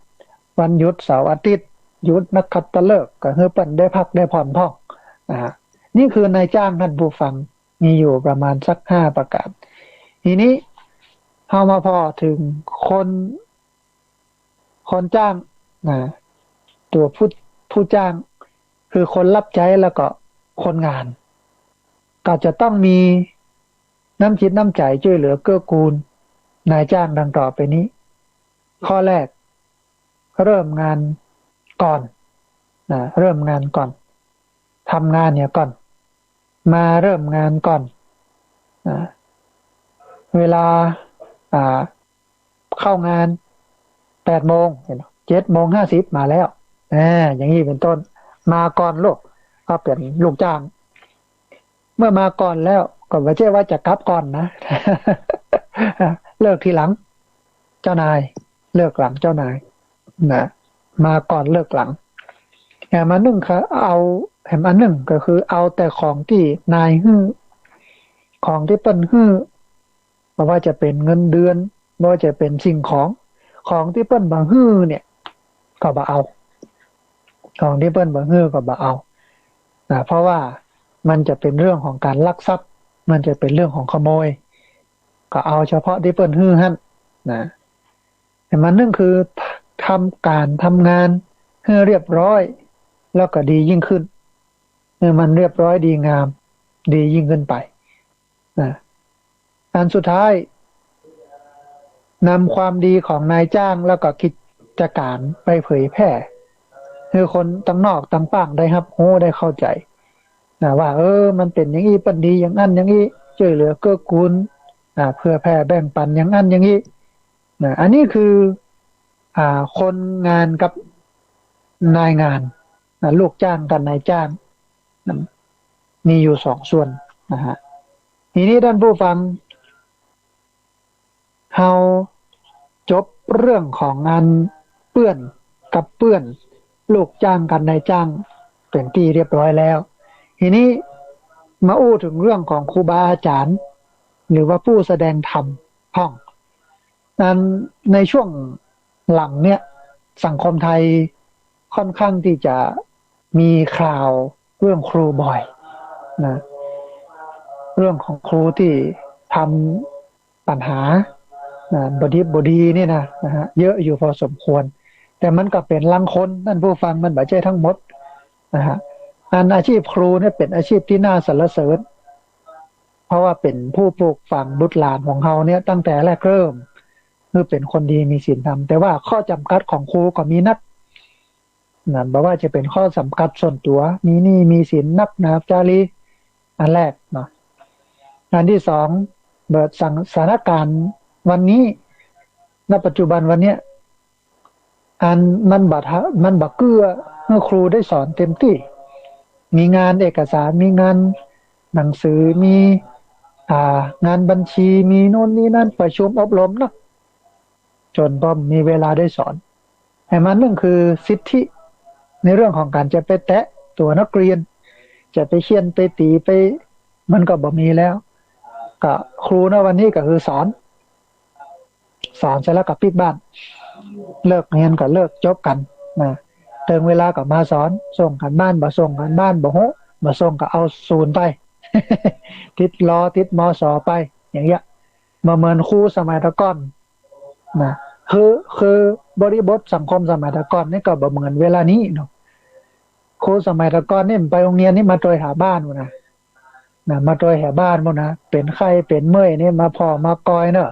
วันหยุดเสาร์อาทิตย์หยุดนักขัตฤกษ์ก็ให้เปิ้นได้พักได้ผ่อนพ่องนะนี่คือนายจ้างท่านผู้ฟังมีอยู่ประมาณสัก5ประการทีนี้เฮามาพอถึงคนจ้างนะตัวผู้จ้างคือคนรับใช้แล้วก็คนงานก็จะต้องมีน้ำจิตน้ำใจช่วยเหลือเกื้อกูลนายจ้างดังต่อไปนี้ข้อแรกเริ่มงานก่อนนะเริ่มงานก่อนทำงานเนี่ยก่อนมาเริ่มงานก่อนเวลาเข้างาน8 โมง7:50มาแล้วอย่างนี้เป็นต้นมาก่อนลูกก็เป็นลูกจ้างเมื่อมาก่อนแล้วก็ไม่ใช่ว่าจะกลับก่อนนะ เลิกทีหลังเจ้านายเลิกหลังเจ้านายนะมาก่อนเลิกหลังแหมอันหนึ่งคือเอาแหมอันหนึ่งก็คือเอาแต่ของที่นายฮื้อของที่เปิ้นฮื้อไม่ว่าจะเป็นเงินเดือนไม่ว่าจะเป็นสิ่งของที่เปิ้นบ่ฮื้อเนี่ยก็บ่เอาของที่เปิ้นบ่ฮื้อก็บ่เอานะเพราะว่ามันจะเป็นเรื่องของการลักทรัพย์มันจะเป็นเรื่องของขโมยก็เอาเฉพาะที่เปิ้นฮื้อหั่นนะแต่มันนึงคือทำงานให้เรียบร้อยแล้วก็ดียิ่งขึ้นมันเรียบร้อยดีงามดียิ่งขึ้นไปนะอันสุดท้ายนำความดีของนายจ้างแล้วก็กิจการไปเผยแพร่ให้คนตั้งนอกตั้งป้างได้ครับได้เข้าใจนะว่ามันเป็นอย่างนี้ปันดีอย่างนั้นอย่างนี้ช่วยเหลือเกื้อกูลเพื่อแผ่แบ่งปันอย่างนั้นอย่างนี้นะอันนี้คือคนงานกับนายงานนะลูกจ้างกับนายจ้างนะมีอยู่2 ส่วนนะฮะทีนี้ท่านผู้ฟังเฮาจบเรื่องของงานเปื้อนกับเปื้อนลูกจ้างกับนายจ้างเป็นที่เรียบร้อยแล้วทีนี้มาอู้ถึงเรื่องของครูบาอาจารย์หรือว่าผู้แสดงธรรมห้องนั้นในช่วงหลังเนี่ยสังคมไทยค่อนข้างที่จะมีข่าวเรื่องครูบ่อยนะเรื่องของครูที่ทำปัญหาบดีนี่นะฮะเยอะอยู่พอสมควรแต่มันก็เป็นลังคนท่านผู้ฟังมันไม่ใช่ทั้งหมดนะฮะอาชีพครูเนี่ยเป็นอาชีพที่น่าสรรเสริญเพราะว่าเป็นผู้ปลูกฝังบุตรหลานของเขาเนี่ยตั้งแต่แรกเริ่มคือเป็นคนดีมีศีลธรรมแต่ว่าข้อจำกัดของครูก็มีนักนั่นบอกว่าจะเป็นข้อจำกัดส่วนตัวมีหนี้มีสินนักนะครับจารีอันแรกเนาะอันที่สองเบิดสถานการณ์วันนี้ณปัจจุบันวันเนี้ยมันบัดเกื้อเมื่อครูได้สอนเต็มที่มีงานเอกสารมีงานหนังสือมีงานบัญชีมีโน่นนี่นั่นประชุมอบรมเนาะ จนก็มีเวลาได้สอนให้มันนั่นคือสิทธิในเรื่องของการจะไปแตะตัวนักเรียนจะไปเคี่ยนไปตีไปมันก็บ่มีแล้วก็ครูนะวันนี้ก็คือสอนเสร็จแล้วก็ปิดบ้านเลิกเรียนก็เลิกจบกันนะถึงเวลาก็มาสอนส่งกันบ้านบ่ส่งกันบ้านบ่โหบ่ส่งก็เอาศูนย์ไป ติดรอติดมสไปอย่างเงี้ยมาเหมือนครูสมัยตะก่อนนะคือบริบทสังคมสมัยตะก่อนนี่ก็บ่เหมือนเวลานี้เนาะครูสมัยตะก่อนนี่ไปโรงเรียนนี่มาโดยหาบ้านหมดนะมาโดยหาบ้านหมดนะเป็นไข้เป็นเมื่อยนี่มาพอมากอยเนอะ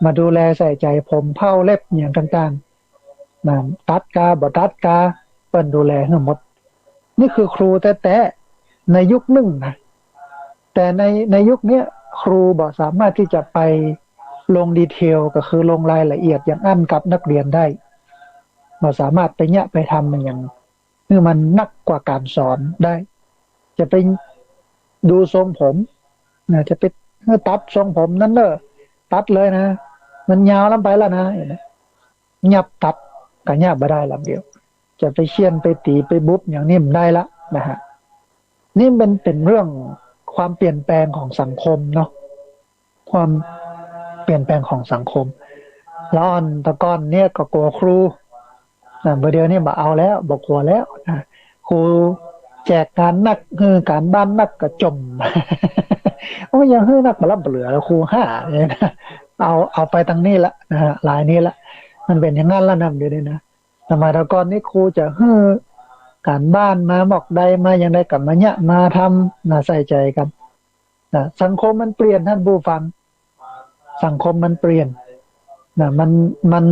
มาดูแลใส่ใจผมเผ้าเล็บอย่างต่างๆนะตัดกาบ่ตัดกาเปิ้นดูแลทั้งหมดนี่คือครูแต่ในยุคหนึ่งนะแต่ในยุคนี้ครูบ่สามารถที่จะไปลงดีเทลก็คือลงรายละเอียดอย่างอั้นกับนักเรียนได้บ่สามารถไปเนี่ยไปทำอย่างคือมันนักกว่าการสอนได้จะไปดูทรงผมนะจะไปตัดทรงผมนั้นเนอะตัดเลยนะมันยาวล้ำไปแล้วนะยับตัดก็ยับไม่ได้ลำเดียวจะไปเชี่ยนไปตีไปบุ๊บอย่างนี้มันได้ละนะฮะนี่เป็นเรื่องความเปลี่ยนแปลงของสังคมเนาะความเปลี่ยนแปลงของสังคมแล้วอันตะก้อนเนี่ยก็กลัวครูนะเดี๋ยวนี้บ่เอาแล้วบ่กลัวแล้วนะครูแจกการนักการบ้านนักกระจม โอ้ยังนักมารับเหลือแล้วครู5เนี่ยนะเอาไปทางนี้ละนะฮะลายนี้ละมันเป็นอย่างนั้นแล้วนะเดี๋ยวนี้นะสมัยตะก่อนนี่ครูจะการบ้านมาบอกใดมาอย่างใดกับมาเนี่ยมาทำน่าใส่ใจกันนะสังคมมันเปลี่ยนท่านผู้ฟังสังคมมันเปลี่ยนนะมัน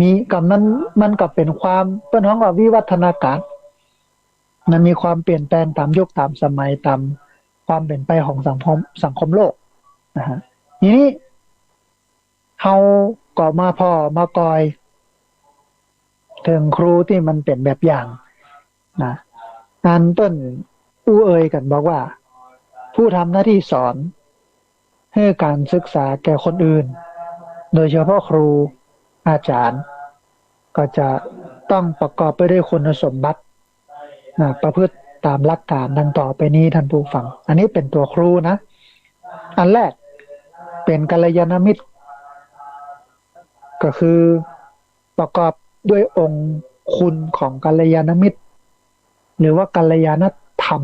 มีกับมันก็เป็นความเป็นของว่าวิวัฒนาการมันมีความเปลี่ยนแปลงตามยุคตามสมัยตามความเปลี่ยนไปของสังคมโลกนะฮะทีนี้เฮาก็มาพอมากอยถึงครูที่มันเป็นแบบอย่างนะงานเปิ้นอู้เอ่ยกันบอกว่าผู้ทำหน้าที่สอนให้การศึกษาแก่คนอื่นโดยเฉพาะครูอาจารย์ก็จะต้องประกอบไปด้วยคุณสมบัตินะประพฤติตามหลักการดังต่อไปนี้ท่านผู้ฟังอันนี้เป็นตัวครูนะอันแรกเป็นกัลยาณมิตรก็คือประกอบด้วยองค์คุณของกัลยาณมิตรหรือว่ากัลยาณธรรม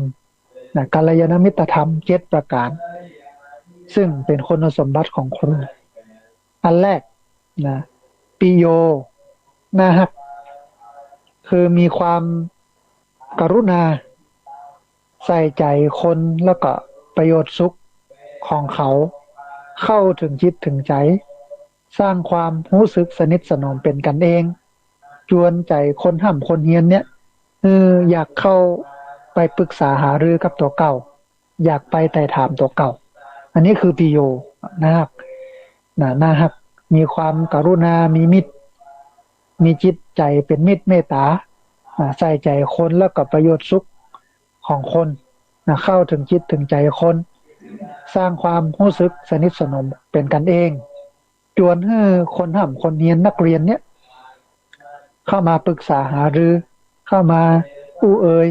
นะกัลยาณมิตรธรรม7ประการซึ่งเป็นคุณสมบัติของครูอันแรกนะปิโยนาฮักคือมีความกรุณาใส่ใจคนแล้วก็ประโยชน์สุขของเขาเข้าถึงจิตถึงใจสร้างความรู้สึกสนิทสนมเป็นกันเองจวนใจคนห้ำคนเฮียนเนี่ยอยากเข้าไปปรึกษาหารือกับตัวเก่าอยากไปไต่ถามตัวเก่าอันนี้คือปิโยนะครับน่าฮักมีความกรุณามีมิตรมีจิตใจเป็นมิตรเมตตาใส่ใจคนแล้วก็ประโยชน์สุขของคนเข้าถึงจิตถึงใจคนสร้างความรู้สึกสนิทสนมเป็นกันเองจวนให้คนห้ำคนเฮียนนักเรียนเนี่ยเข้ามาปรึกษาหารือเข้ามาอู้เอ่ย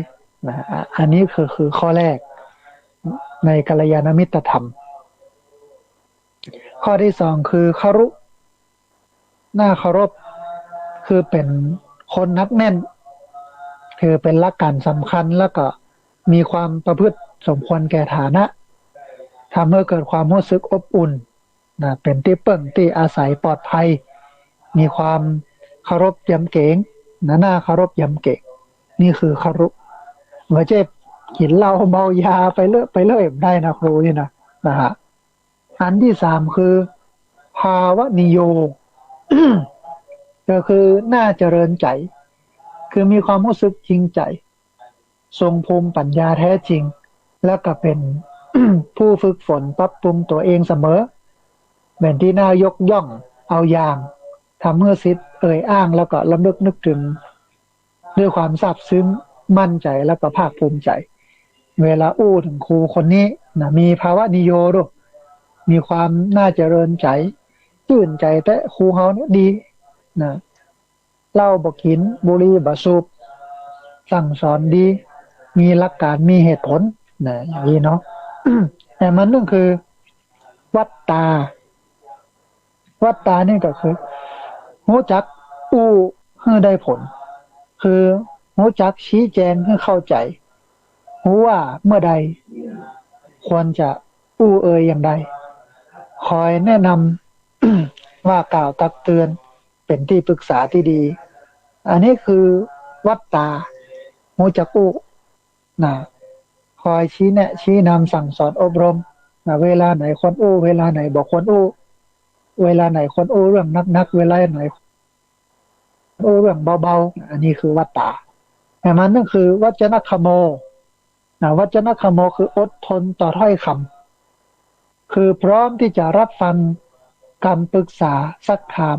อันนี้คือข้อแรกในกัลยาณมิตรธรรมข้อที่2คือเคารพน่าเคารพคือเป็นคนนักแน่นคือเป็นหลักการสำคัญแล้วก็มีความประพฤติสมควรแก่ฐานะทำให้เกิดความรู้สึกอบอุ่นเป็นที่เปิ้งที่อาศัยปลอดภัยมีความเคารพยำเกรงน่าเคารพยำเกรงนี่คือเคารพเมื่อเจ็บกินเหล้าเมายาไปเรื่อยได้นะครูนี่นะฮะอันที่3คือภาวะนิโย ก็คือน่าเจริญใจคือมีความรู้สึกจริงใจทรงภูมิปัญญาแท้จริงแล้วก็เป็น ผู้ฝึกฝนปรับปรุงตัวเองเสมอเป็นที่น่ายกย่องเอาอย่างทำเมื่อสิทธิ์เอ่ยอ้างแล้วก็ลำลึกนึกถึงด้วยความซาบซึ้งมั่นใจแล้วก็ภาคภูมิใจเวลาอู้ถึงครูคนนี้มีภาวะนิโยด้วยมีความน่าเจริญใจจ ชื่นใจแต่ครูเขาเนี่ยดีนะเหล้าบ่กินบุหรี่บ่สูบสั่งสอนดีมีหลักการมีเหตุผลนะอย่างนี้เนาะ แต่มันนั่นคือวัดตาวัดตานี่ก็คือรู้จักอู้ให้ได้ผลคือรู้จักชี้แจงให้เข้าใจรู้ว่าเมื่อใดควรจะอู้อย่างใดคอยแนะนำ ว่ากล่าวตักเตือนเป็นที่ปรึกษาที่ดีอันนี้คือวัดตารู้จักอู้นะคอยชี้แนะชี้นำสั่งสอนอบรมนะเวลาไหนควรอู้เวลาไหนบอกควรอู้เวลาไหนควรอู้เรื่องนักเวลาไหนอู้เรื่องเบาๆอันนี้คือวัตตาแต่มันนั่นคือวัจนคโมนะวัจนคโมคืออดทนต่อถ้อยคำคือพร้อมที่จะรับฟังคำปรึกษาซักถาม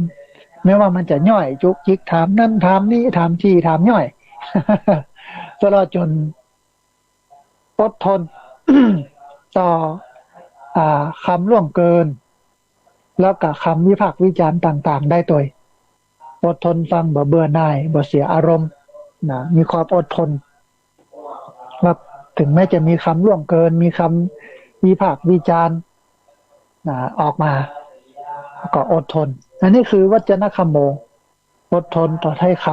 ไม่ว่ามันจะย่อยจุกจิกถามนั่นถามนี่ถามที่ถามย่อย ตลอดจนอดทน ต่อคำล่วงเกินแล้วกับคำวิพากษ์วิจารณ์ต่างๆได้ตัวอดทนฟังบ่เบื่อหน่ายบ่เสียอารมณ์นะมีความอดทนว่าถึงแม้จะมีคำล่วงเกินมีคำวิพากษ์วิจารณ์นะออกมาก็อดทนอันนี้คือวัจนคโมอดทนต่อถ้อยค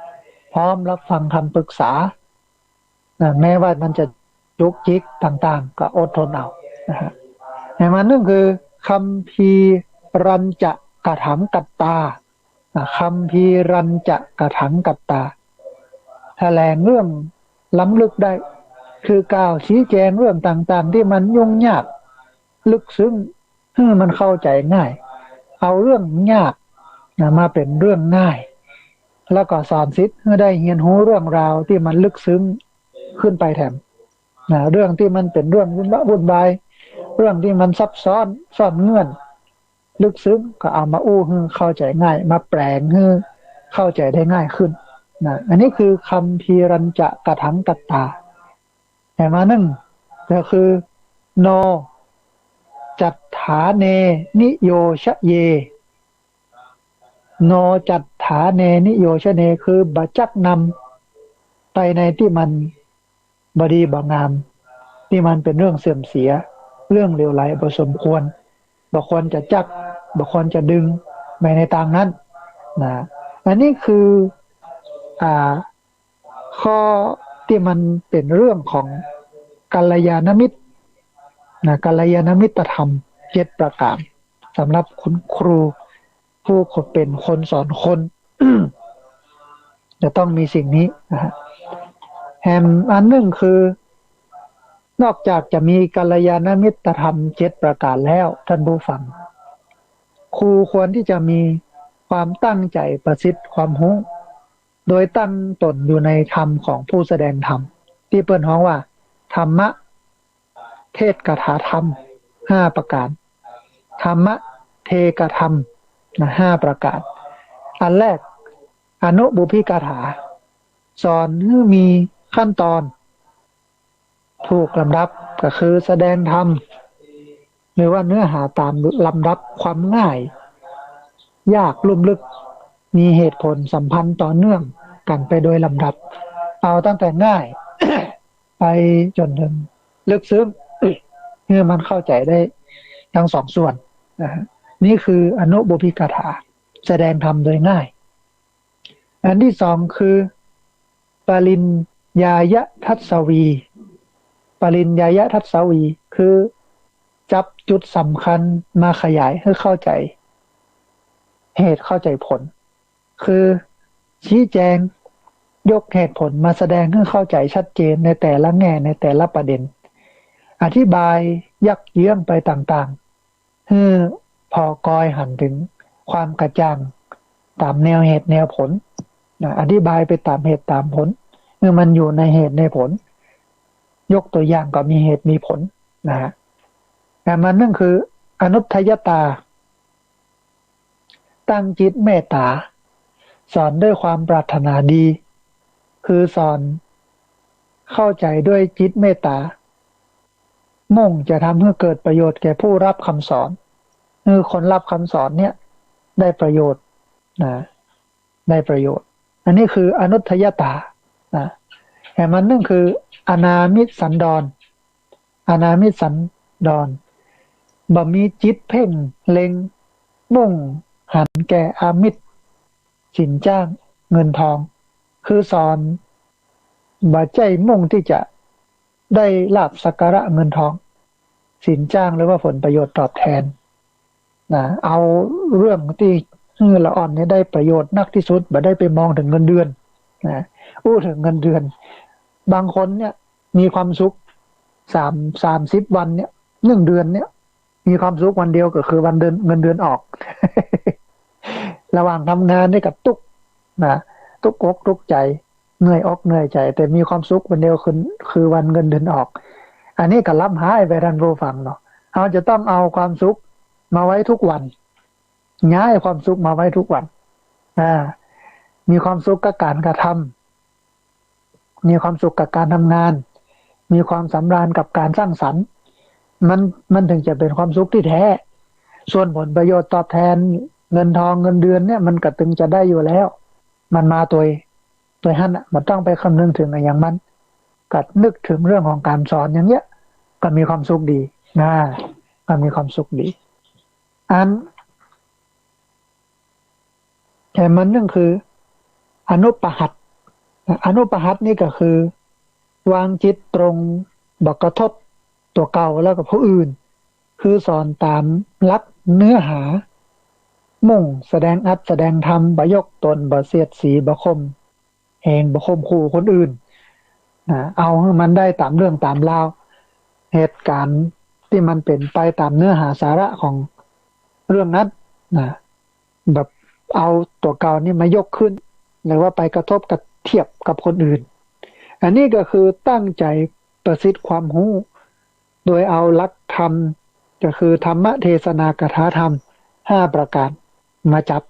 ำพร้อมรับฟังคำปรึกษานะแม้ว่ามันจะจุกจิกต่างๆก็อดทนเอานะฮะแต่มันนั่นคือคัมภีรัญจะกะถังกัตตาคัมภีรัญจะกะถังกัตตาแถลงเรื่องล้ำลึกได้คือกล่าวชี้แจงเรื่องต่างๆที่มันยุ่งยากลึกซึ้งให้มันเข้าใจง่ายเอาเรื่องยากมาเป็นเรื่องง่ายแล้วก็สอนศิษย์ให้ได้เรียนรู้เรื่องราวที่มันลึกซึ้งขึ้นไปแถมเรื่องที่มันเป็นเรื่องวุ่นวายเรื่องที่มันซับซ้อนซ่อนเงื่อนลึกซึ้งก็เอามาอู้ให้เข้าใจง่ายมาแปลงให้เข้าใจได้ง่ายขึ้นอันนี้คือคัมภีรัญจะกะถังกัตตาแต่มานึ่งก็คือโนจัตถาเนนิโยชะเยโนจัตถาเนนิโยชะเนคือบัจักนำไปในที่มันบดีบางามที่มันเป็นเรื่องเสื่อมเสียเรื่องเลวไหลบ่สมควรบ่ควรจะจักบ่ควรจะดึงไปในทางนั้นนะอันนี้คือข้อที่มันเป็นเรื่องของกัลยาณมิตรกัลยาณมิตรธรรม7ประการสำหรับคุณครูผู้เป็นคนสอนคน จะต้องมีสิ่งนี้นะฮะแถมอันหนึ่งคือนอกจากจะมีกัลยาณมิตรธรรม7ประการแล้วท่านผู้ฟังครูควรที่จะมีความตั้งใจประสิทธิ์ความรู้โดยตั้งตนอยู่ในธรรมของผู้แสดงธรรมที่เปิ้นฮ้องว่าธรรมะเทศกถาธรรม5ประการธรรมะเทกธรรม5ประการอันแรกอนุบุพิกถาสอนให้มีขั้นตอนถูกลำดับก็คือแสดงธรรมหรือว่าเนื้อหาตามลำดับความง่ายยากลุ่มลึกมีเหตุผลสัมพันธ์ต่อเนื่องกันไปโดยลำดับเอาตั้งแต่ง่าย ไปจนถึงลึกซึ้งเพื่อมันเข้าใจได้ทั้งสองส่วนนี่คืออนุบุพิกถาแสดงธรรมโดยง่ายอันที่สองคือปริญญายทัศวีปริญญายทัศวีคือจับจุดสำคัญมาขยายให้เข้าใจเหตุเข้าใจผลคือชี้แจงยกเหตุผลมาแสดงให้เข้าใจชัดเจนในแต่ละแง่ในแต่ละประเด็นอธิบายยักเยื้องไปต่างๆให้พอกอยหันถึงความกระจ่างตามแนวเหตุแนวผลอธิบายไปตามเหตุตามผลเมื่อมันอยู่ในเหตุในผลยกตัวอย่างก็มีเหตุมีผลนะฮะแต่มันนั่นคืออนุทยตาตั้งจิตเมตตาสอนด้วยความปรารถนาดีคือสอนเข้าใจด้วยจิตเมตตามุ่งจะทำให้เกิดประโยชน์แก่ผู้รับคำสอนคือคนรับคำสอนเนี่ย ได้ประโยชน์นะได้ประโยชน์อันนี้คืออนุทยตานะแต่มันนั่นคืออนามิสันดรอนามิสันดรบ่มีจิตเพ่งเล็งมุ่งหันแก่อามิตรสินจ้างเงินทองคือสอนบ่ใจมุ่งที่จะได้ลาภสักการะเงินทองสินจ้างหรือว่าผลประโยชน์ตอบแทนนะเอาเรื่องที่ละอ่อนเนี่ยได้ประโยชน์นักที่สุดบ่ได้ไปมองถึงเงินเดือนนะถึงเงินเดือนบางคนเนี่ยมีความสุข30 วันเนี่ย1 เดือนเนี่ยมีความสุขวันเดียวก็คือวันเดือนเงินเดือนออก ระหว่างทำงานนี่กับตุกนะตุกอกตุกใจเหนื่อยอกเหนื่อยใจแต่มีความสุขวันเดียวคือวันเงินเดือนออกอันนี้ก็ล้ำหายไปท่านผู้ฟังเนาะเราจะต้องเอาความสุขมาไว้ทุกวันย้ายความสุขมาไว้ทุกวันมีความสุขกับการกระทำมีความสุขกับการทำงานมีความสำราญกับการสร้างสรรค์มันถึงจะเป็นความสุขที่แท้ส่วนผลประโยชน์ตอบแทนเงินทองเงินเดือนเนี่ยมันก็ตึงจะได้อยู่แล้วมันมาตัวหั่นอ่ะมันต้องไปคำนึงถึงอย่างมันก็นึกถึงเรื่องของการสอนอย่างเงี้ยก็มีความสุขดีก็มีความสุขดีแต่มันนึงคืออนุปหัตถ์นี่ก็คือวางจิตตรงบ่กระทบตัวเก่าแล้วกับผู้อื่นคือสอนตามหลักเนื้อหามุ่งแสดงอัตแสดงธรรมบ่ยกตนบ่เสียดสีบ่ข่มเหงบ่ข่มขู่คนอื่นเอาให้มันได้ตามเรื่องตามราวเหตุการณ์ที่มันเป็นไปตามเนื้อหาสาระของเรื่องนั้นแบบเอาตัวเก่านี่มายกขึ้นหรือว่าไปกระทบกับเทียบกับคนอื่นอันนี้ก็คือตั้งใจประสิทธิ์ความรู้โดยเอาหลักธรรมก็คือธรรมเทศนากถาธรรม5 ประการมาจับ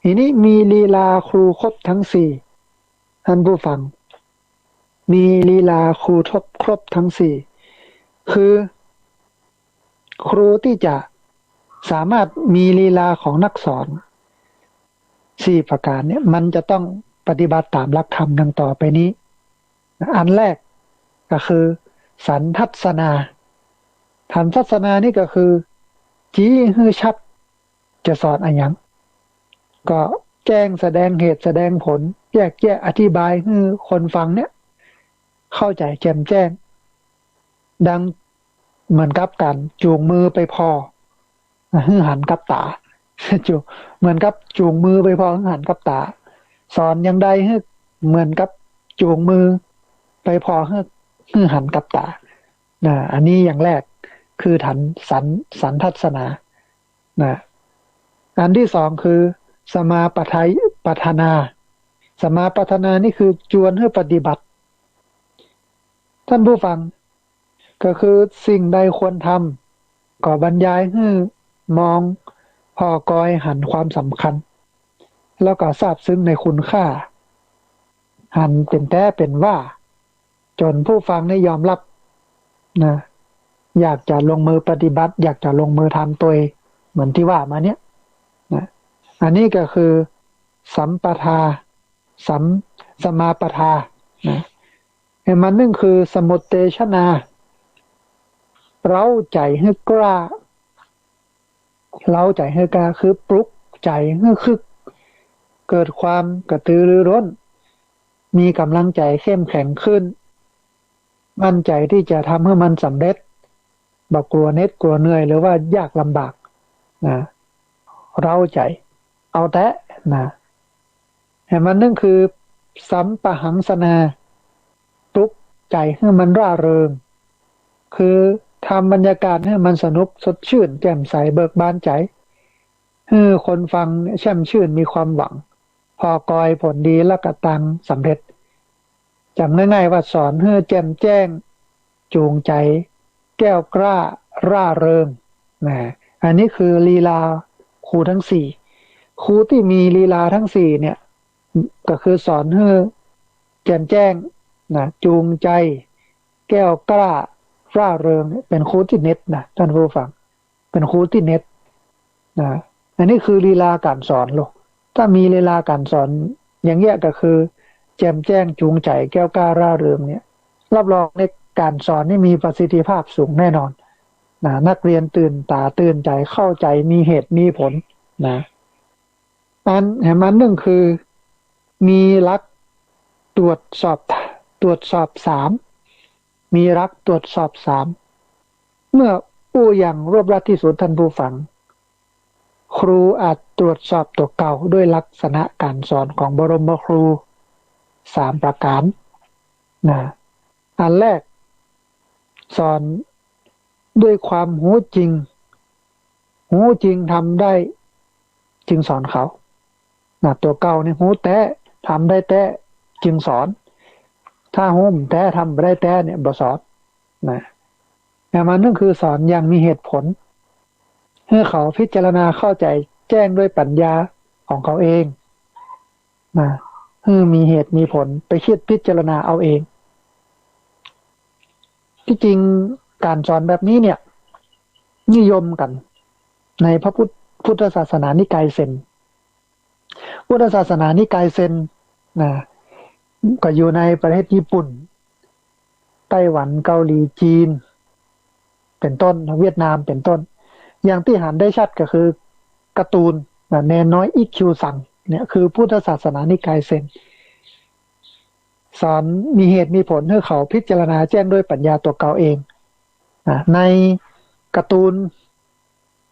ทีนี้มีลีลาครูครบทั้ง4ท่านผู้ฟังมีลีลาครูครบทั้ง4คือครูที่จะสามารถมีลีลาของนักสอน4 ประการเนี่ยมันจะต้องปฏิบัติตามหลักธรรมดังต่อไปนี้อันแรกก็คือสันทัศนานี่ก็คือจี้ฮือชัดจะสอนอะไรอย่างก็แจ้งแสดงเหตุแสดงผลแยกแยะอธิบายให้คนฟังเนี่ยเข้าใจแจ่มแจ้งดังเหมือนกับการจูงมือไปพอหันกับตาจูเหมือนกับจูงมือไปพอหันกับตาสอนอย่างใดให้เหมือนกับจูงมือไปพอให้หันกับตาอันนี้อย่างแรกคือสันทัศนาอันที่2คือสมาปัฏนานี่คือจวนให้ปฏิบัติท่านผู้ฟังก็คือสิ่งใดควรทำก็บรรยายให้มองพอกอยหันความสำคัญแล้วก็ทราบซึ้งในคุณค่าหันเป็นแท้เป็นว่าจนผู้ฟังได้ยอมรับอยากจะลงมือปฏิบัติอยากจะลงมือทำตัวเหมือนที่ว่ามาเนี้ยอันนี้ก็คือสัมมาปทามันนึงคือสมุตเตชนาเร้าใจให้กล้าคือปลุกใจให้คึกเกิดความกระตือรือร้นมีกำลังใจเข้มแข็งขึ้นมั่นใจที่จะทำให้มันสำเร็จบ่กลัวเหน็ดกลัวเหนื่อยหรือว่ายากลำบากเร้าใจเอาแต่มันนั่นคือสัมปหังสนาปลุกใจให้มันร่าเริงคือทำบรรยากาศให้มันสนุกสดชื่นแจ่มใสเบิกบานใจให้คนฟังแช่มชื่นมีความหวังพอกอยผลดีแล้วก็ตังสำเร็จจำง่ายๆว่าสอนให้แจ่มแจ้งจูงใจแก้วกล้าร่าเริงอันนี้คือลีลาครูทั้ง4ครูที่มีลีลาทั้ง4เนี่ยก็คือสอนให้แจ่มแจ้งจูงใจแก้วกล้าร่าเริงเป็นครูที่เน็ตท่านผู้ฟังเป็นครูที่เน็ต อันนี้คือลีลาการสอนลูกถ้ามีลีลาการสอนอย่างเงี้ยก็คือแจ่มแจ้งจูงใจแก้วกล้าร่าเริงเนี่ยรับรองในการสอนนี่มีประสิทธิภาพสูงแน่นอนนะนักเรียนตื่นตาตื่นใจเข้าใจมีเหตุมีผลนะอันมันหนึ่งคือมีหลักตรวจสอบสามมีหลักตรวจสอบสามเมื่ออู้อย่างรวบรัดที่สุดท่านผู้ฟังครูอาจตรวจสอบตัวเก่าด้วยลักษณะการสอนของบรมครูสามประการนะอันแรกสอนด้วยความหูจริงทำได้จึงสอนเขานะตัวเก่านี่หูแต้ทำได้แต้จึงสอนถ้าหูแต้ทำไม่ได้แต้เนี่ยบ่สอนนะแต่มันนั่นคือสอนอย่างมีเหตุผลให้เขาพิจารณาเข้าใจแจ้งด้วยปัญญาของเขาเองนะมีเหตุมีผลไปคิดพิจารณาเอาเองที่จริงการสอนแบบนี้เนี่ยนิยมกันในพระพุทธศาสนานิกายเซนพุทธศาสนานิกายเซนนะก็อยู่ในประเทศญี่ปุ่นไต้หวันเกาหลีจีนเป็นต้นเวียดนามเป็นต้นอย่างที่หันได้ชัดก็คือการ์ตูนแนนน้อยอิคิวซังเนี่ยคือพุทธศาสนานิกายเซนสอนมีเหตุมีผลให้เขาพิจารณาแจ้งด้วยปัญญาตัวเก่าเองในการ์ตูน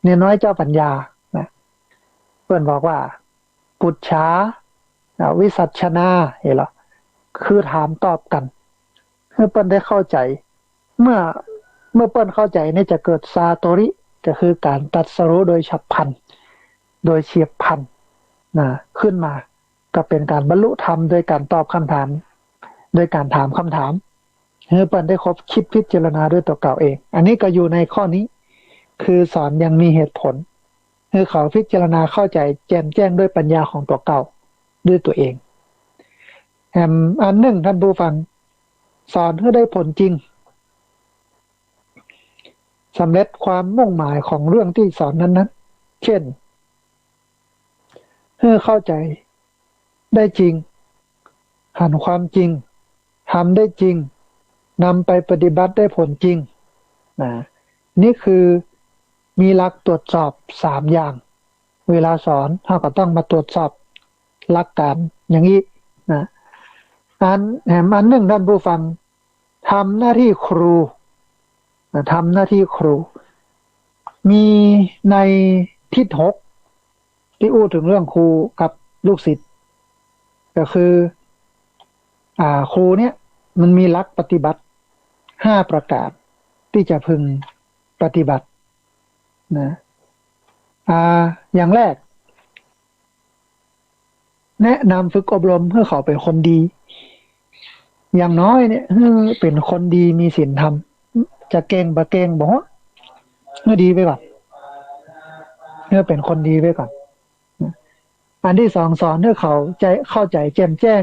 เนนน้อยเจ้าปัญญาเพื่อนบอกว่าปุจฉาวิสัชนาเห็นหรอคือถามตอบกันให้เปิ้นได้เข้าใจเมื่อเปิ้นเข้าใจนี่จะเกิดซาโตริก็คือการตรัสรู้โดยฉับพลันโดยเฉียบพลันขึ้นมาก็เป็นการบรรลุธรรมโดยการตอบคำถามโดยการถามคำถามให้เปิ้นได้คบคิดพิจารณาด้วยตัวเก่าเองอันนี้ก็อยู่ในข้อนี้คือสอนยังมีเหตุผลให้เขาพิจารณาเข้าใจแจ่มแจ้งด้วยปัญญาของตัวเก่าด้วยตัวเองอันหนึ่งท่านผู้ฟังสอนให้ได้ผลจริงสำเร็จความมุ่งหมายของเรื่องที่สอนนั้นๆเช่นให้เข้าใจได้จริงหันความจริงทำได้จริงนำไปปฏิบัติได้ผลจริงนี่คือมีหลักตรวจสอบ3อย่างเวลาสอนเราก็ต้องมาตรวจสอบหลักการอย่างนี้นะอันหนึ่งท่านผู้ฟังทำหน้าที่ครูทำหน้าที่ครูมีในทิศ6ที่อู้ถึงเรื่องครูกับลูกศิษย์ก็คือครูเนี่ยมันมีหลักปฏิบัติ5ประการที่จะพึงปฏิบัตินะอย่างแรกแนะนำฝึกอบรมเพื่อเขาเป็นคนดีอย่างน้อยเนี่ยเป็นคนดีมีศีลธรรมจะเก่งบ่เก่งบ่ดีไปก่อนเป็นคนดีไปก่อนอันที่2สอนให้เขาใจเข้าใจแจ่มแจ้ง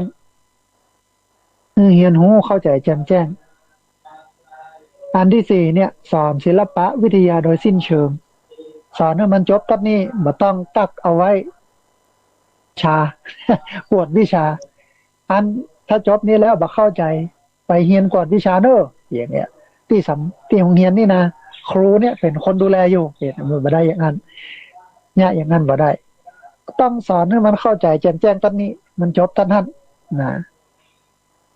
เรียนรู้เข้าใจแจ่มแจ้งอันที่4เนี่ยสอนศิลปะวิทยาโดยสิ้นเชิงสอนให้มันจบตัดนี้บ่ต้องตักเอาไว้ชา กวดวิชาอันถ้าจบนี้แล้วบ่เข้าใจไปเรียนกวดวิชาเด้ออย่างเงี้ยที่โรงเรียนนี่นะครูเนี่ยเป็นคนดูแลอยู่มันบ่ได้อย่างนั้นเนี่ยอย่างนั้นบ่ได้ต้องสอนให้มันเข้าใจแจ่มแจ้งตัดนี้มันจบตัดนั้นนะ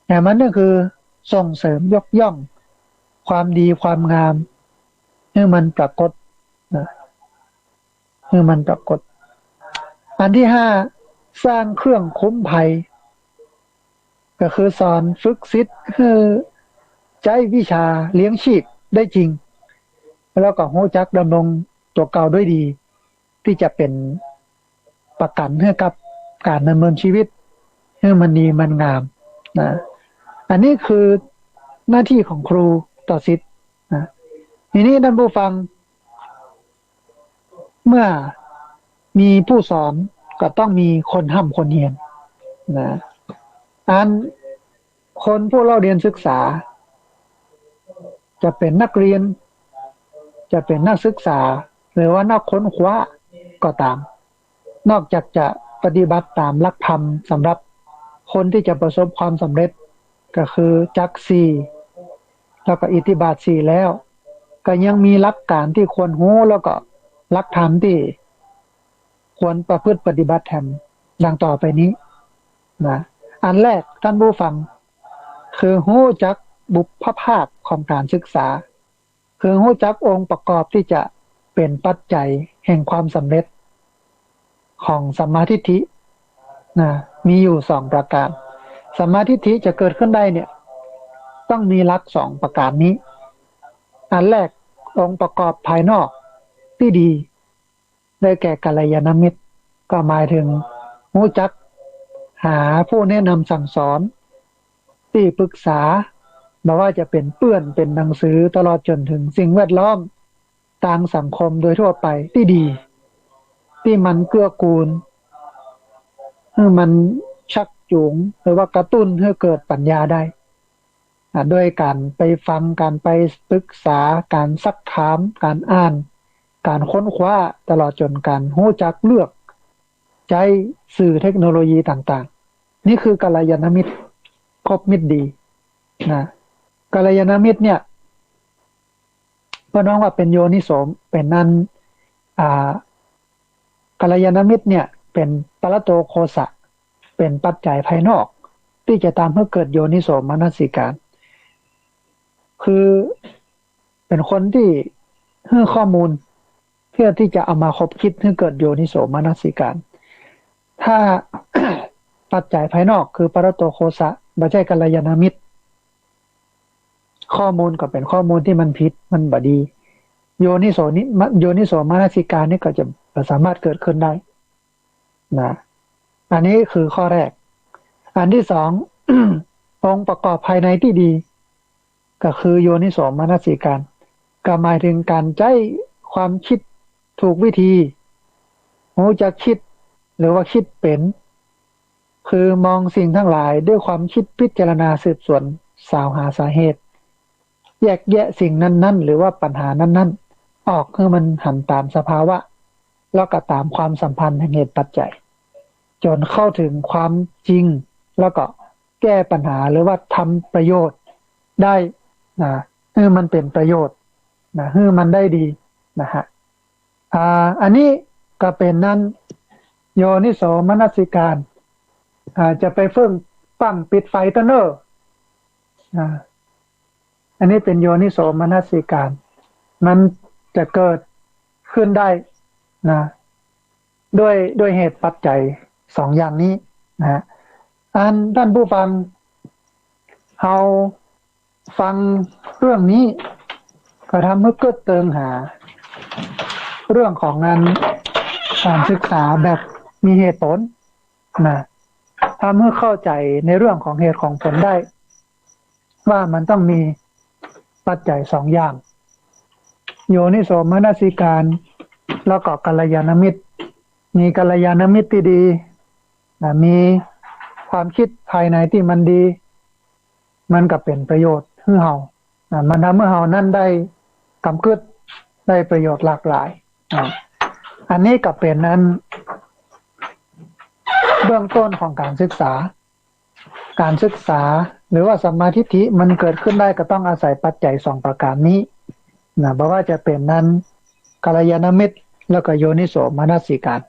แต่มันก็คือส่งเสริมยกย่องความดีความงามให้มันปรากฏนะให้มันปรากฏอันที่5สร้างเครื่องคุ้มภัยก็คือสอนฝึกศิษย์ให้ใช้วิชาเลี้ยงชีพได้จริงแล้วก็รู้จักดำรงตัวเก่าด้วยดีที่จะเป็นประกันให้กับการดำเนินชีวิตให้มันดีมันงามนะอันนี้คือหน้าที่ของครูต่อศิษย์นะทีนี้ท่านผู้ฟังเมื่อมีผู้สอนก็ต้องมีคนห้ำคนเรียนนะอันคนผู้เล่าเรียนศึกษาจะเป็นนักเรียนจะเป็นนักศึกษาหรือว่านักค้นคว้าก็ตาม นอกจากจะปฏิบัติตามหลักธรรมสำหรับคนที่จะประสบความสำเร็จก็คือจักสี่แล้วก็อิทธิบาทสี่แล้วก็ยังมีหลักการที่ควรรู้แล้วก็หลักธรรมที่ควรประพฤติปฏิบัติแทนดังต่อไปนี้นะอันแรกท่านผู้ฟังคือรู้จักบุพภาพของการศึกษาคือรู้จักองค์ประกอบที่จะเป็นปัจจัยแห่งความสำเร็จของสัมมาทิฏฐินะมีอยู่2ประการสัมมาทิฏฐิจะเกิดขึ้นได้เนี่ยต้องมีหลัก2ประการนี้อันแรกองค์ประกอบภายนอกที่ดีได้แก่กัลยาณมิตรก็หมายถึงรู้จักหาผู้แนะนำสั่งสอนที่ปรึกษาไม่ว่าจะเป็นเปื้อนเป็นหนังสือตลอดจนถึงสิ่งแวดล้อมทางสังคมโดยทั่วไปที่ดีที่มันเกื้อกูลให้มันชักจูงหรือว่ากระตุ้นให้เกิดปัญญาได้ด้วยการไปฟังการไปปรึกษาการซักถามการอ่านการค้นคว้าตลอดจนการรู้จักเลือกใช้สื่อเทคโนโลยีต่างๆนี่คือกัลยาณมิตรคบมิตรดีนะกัลยาณมิตรเนี่ยพอน้องว่าเป็นโยนิโสมเป็นนั่นกัลยาณมิตรเนี่ยเป็นปรโตโคสะเป็นปัจจัยภายนอกที่จะตามให้เกิดโยนิโสมนสิการคือเป็นคนที่ให้ข้อมูลเพื่อที่จะเอามาคบคิดให้เกิดโยนิโสมนสิการถ้า ปัจจัยภายนอกคือปรโตโคสะไม่ใช่กัลยาณมิตรข้อมูลก็เป็นข้อมูลที่มันผิดมันบ่ดีโยนิโสมนสิการนี่ก็จะสามารถเกิดขึ้นได้นะอันนี้คือข้อแรกอันที่สอง องค์ประกอบภายในที่ดีก็คือโยนิโสมนสิการก็หมายถึงการใช้ความคิดถูกวิธีรู้จักคิดหรือว่าคิดเป็นคือมองสิ่งทั้งหลายด้วยความคิดพิจารณาสืบสวนสาวหาสาเหตุแยกแยะสิ่งนั้นๆหรือว่าปัญหานั้นๆออกคือมันหันตามสภาวะแล้วก็ตามความสัมพันธ์แห่งเหตุปัจจัยจนเข้าถึงความจริงแล้วก็แก้ปัญหาหรือว่าทำประโยชน์ได้นะให้มันเป็นประโยชน์นะให้มันได้ดีนะฮะอันนี้ก็เป็นนั้นโยนิโสมนสิการจะไปฝึกปั้งปิดไฟตะเนออันนี้เป็นโยนิโสมนสิการมันจะเกิดขึ้นได้นะด้วยเหตุปัจจัย2อย่างนี้นะท่านผู้ฟังเราฟังเรื่องนี้ก็ทำให้เกิดเติงหาเรื่องของการศึกษาแบบมีเหตุผลนะทำให้เข้าใจในเรื่องของเหตุของผลได้ว่ามันต้องมีปัจจัย2อย่างโยนิโสมนสิการแล้วก็กัลยาณมิตรมีกัลยาณมิตรที่ดีนะมีความคิดภายในที่มันดีมันก็เป็นประโยชน์ให้เรามันทำให้เรานั้นได้กำกึดได้ประโยชน์หลากหลายอันนี้ก็เป็นนั้นเบื้องต้นของการศึกษาหรือว่าสัมมาทิฏฐิมันเกิดขึ้นได้ก็ต้องอาศัยปัจจัย2ประการนี้นะเพราะว่าจะเป็นนั้นกัลยาณมิตรแล้วก็โยนิโสมนสิการ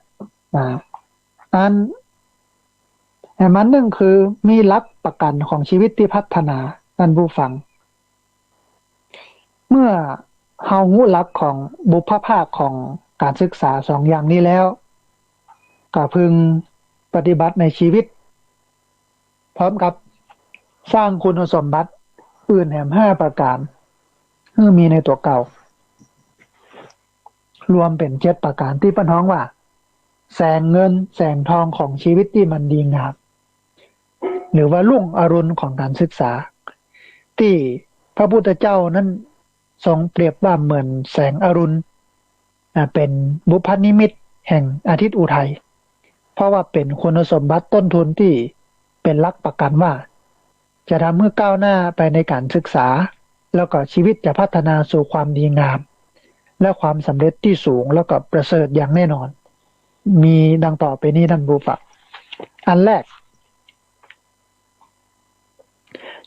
มันหนึ่งคือมีหลักประกันของชีวิตที่พัฒนาท่านผู้ฟังเมื่อเฮารู้หลักของบุพภาคของการศึกษา2อย่างนี้แล้วก็พึงปฏิบัติในชีวิตพร้อมกับสร้างคุณสมบัติอื่นแถม5ประการที่มีในตัวเก่ารวมเป็น7ประการที่ป้าน้องว่าแสงเงินแสงทองของชีวิตที่มันดีงามหรือว่ารุ่งอรุณของการศึกษาที่พระพุทธเจ้านั้นทรงเปรียบว่าเหมือนแสงอรุณเป็นบุพนิมิตแห่งอาทิตย์อุทัยเพราะว่าเป็นคุณสมบัติต้นทุนที่เป็นหลักประกันว่าจะทำให้ก้าวหน้าไปในการศึกษาแล้วก็ชีวิตจะพัฒนาสู่ความดีงามและความสำเร็จที่สูงแล้วก็ประเสริฐอย่างแน่นอน มีดังต่อไปนี้ท่านผู้ฟังอันแรก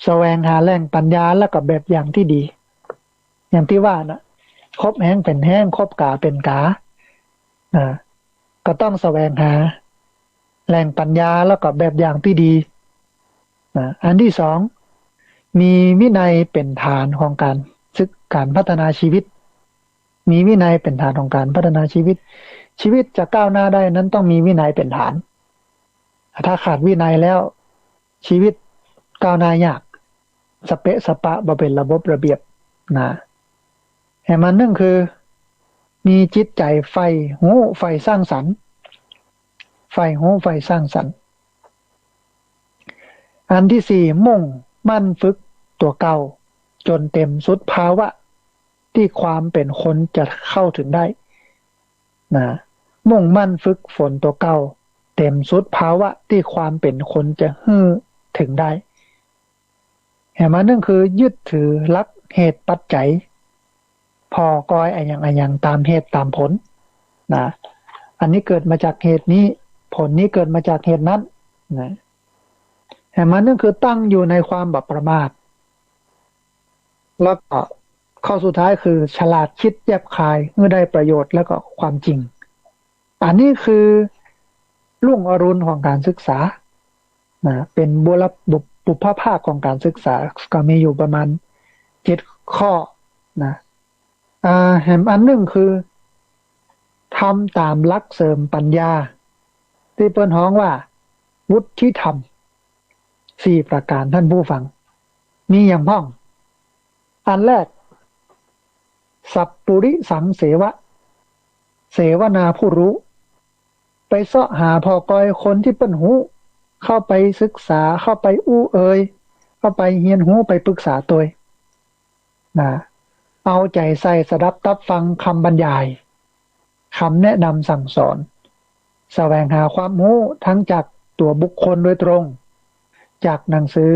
แสวงหาแหล่งปัญญาแล้วก็แบบอย่างที่ดีอย่างที่ว่านะคบแห้งเป็นแห้งคบกาเป็นกาก็ต้องแสวงหาแหล่งปัญญาแล้วก็แบบอย่างที่ดีอันที่สองมีวินัยเป็นฐานของการพัฒนาชีวิตมีวินัยเป็นฐานของการพัฒนาชีวิตชีวิตจะก้าวหน้าได้นั้นต้องมีวินัยเป็นฐานถ้าขาดวินัยแล้วชีวิตก้าวหน้ายากสเปะสปะบ่เป็นระบบระเบียบนะแห่งมันนึ่งคือมีจิตใจใฝ่หูใฝ่สร้างสรรค์ใฝ่หูใฝ่สร้างสรรค์อันที่สี่มุ่งมั่นฝึกตัวเก่าจนเต็มสุดภาวะที่ความเป็นคนจะเข้าถึงได้นะมุ่งมั่นฝึกฝนตัวเก่าเต็มสุดภาวะที่ความเป็นคนจะถึงได้แห่งมันนั่นคือยึดถือหลักเหตุปัจจัยพอกอยอันยังตามเหตุตามผลนะอันนี้เกิดมาจากเหตุนี้ผลนี้เกิดมาจากเหตุนั้นนะแห่งมันนั่นคือตั้งอยู่ในความแบบประมาทแล้วก็ข้อสุดท้ายคือฉลาดคิดแยบคายเมื่อได้ประโยชน์แล้วก็ความจริงอันนี้คือรุ่งอรุณของการศึกษานะเป็นบุพภาคของการศึกษาก็มีอยู่ประมาณ7ข้อนะแห่งอันหนึ่งคือทำตามหลักเสริมปัญญาที่เปิ้นฮ้องว่าวุฒิธรรม4ประการท่านผู้ฟังมีอย่างพ้องอันแรกสัพปุริสังเสวะเสวนาผู้รู้ไปเสาะหาพอกอยคนที่เปิ้นหูเข้าไปศึกษาเข้าไปอู้เอ่ยเข้าไปเฮียนหูไปปรึกษาตัวนะเอาใจใส่สดับตับฟังคำบรรยายคำแนะนำสั่งสอนแสวงหาความรู้ทั้งจากตัวบุคคลโดยตรงจากหนังสือ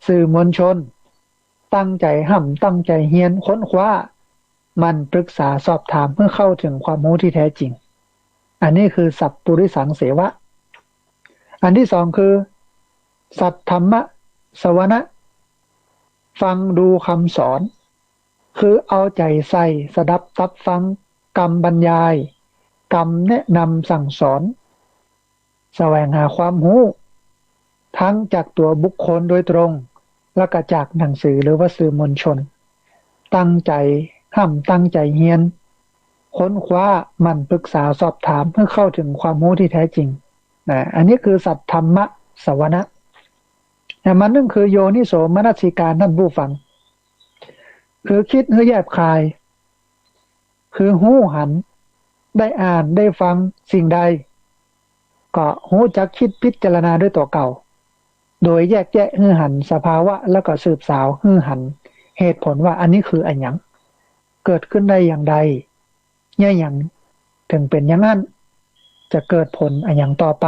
สื่อมวลชนตั้งใจตั้งใจเฮียนค้นคว้ามันปรึกษาสอบถามเพื่อเข้าถึงความรู้ที่แท้จริงอันนี้คือสัพปุริสังเสวะอันที่สองคือสัทธรรมะสวนะฟังดูคำสอนคือเอาใจใส่สดับตับฟังกรรมบรรยายกรรมแนะนำสั่งสอนแสวงหาความรู้ทั้งจากตัวบุคคลโดยตรงและก็จากหนังสือหรือว่าสื่อมวลชนตั้งใจตั้งใจเฮียนค้นคว้ามันปรึกษาสอบถามเพื่อเข้าถึงความรู้ที่แท้จริงนะอันนี้คือสัทธรรมะสวนะแต่มันนั่นคือโยนิโสมนสิการท่านผู้ฟังคือคิดให้แยบคายคือหูหันได้อ่านได้ฟังสิ่งใดก็หูจักคิดพิจารณาด้วยตัวเก่าโดยแยกแยะฮือหันสภาวะแล้วก็สืบสาวฮือหันเหตุผลว่าอันนี้คืออันหยังเกิดขึ้นได้อย่างใดเนี่ยอย่างถึงเป็นอย่างนั้นจะเกิดผลอันหยังต่อไป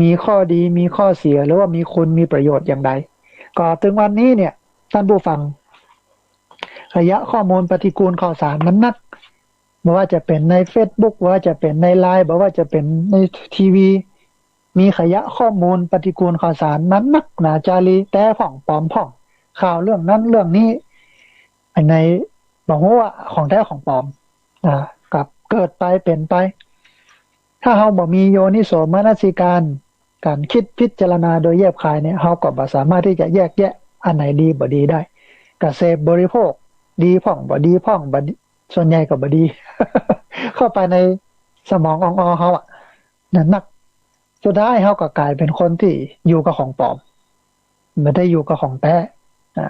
มีข้อดีมีข้อเสียหรือว่ามีคุณมีประโยชน์อย่างใดก็ถึงวันนี้เนี่ยท่านผู้ฟังระยะข้อมูลปฏิกูลข่าวสารมันนักไม่ว่าจะเป็นใน Facebook ว่าจะเป็นใน LINE บอกว่าจะเป็นในทีวีมีขยะข้อมูลปฏิกูลข่าวสารมันนักหนาจารีแต่ผ่องปลอมผ่องข่าวเรื่องนั้นเรื่องนี้ในบอกว่าของแท้ของปลอมกับเกิดไปเป็นไปถ้าเราบ่มีโยนิโสมนสิการคิดพิจารณาโดยแยบคายเนี่ยเราก็บ่สามารถที่จะแยกแยะอันไหนดีบ่ดีได้กเสพบริโภคดีพ่องบ่ดีพ่องบ่ส่วนใหญ่ก็บ่ดี เข้าไปในสมองของเขานั่นนักสุดท้ายเขาก็กลายเป็นคนที่อยู่กับของปลอมไม่ได้อยู่กับของแท้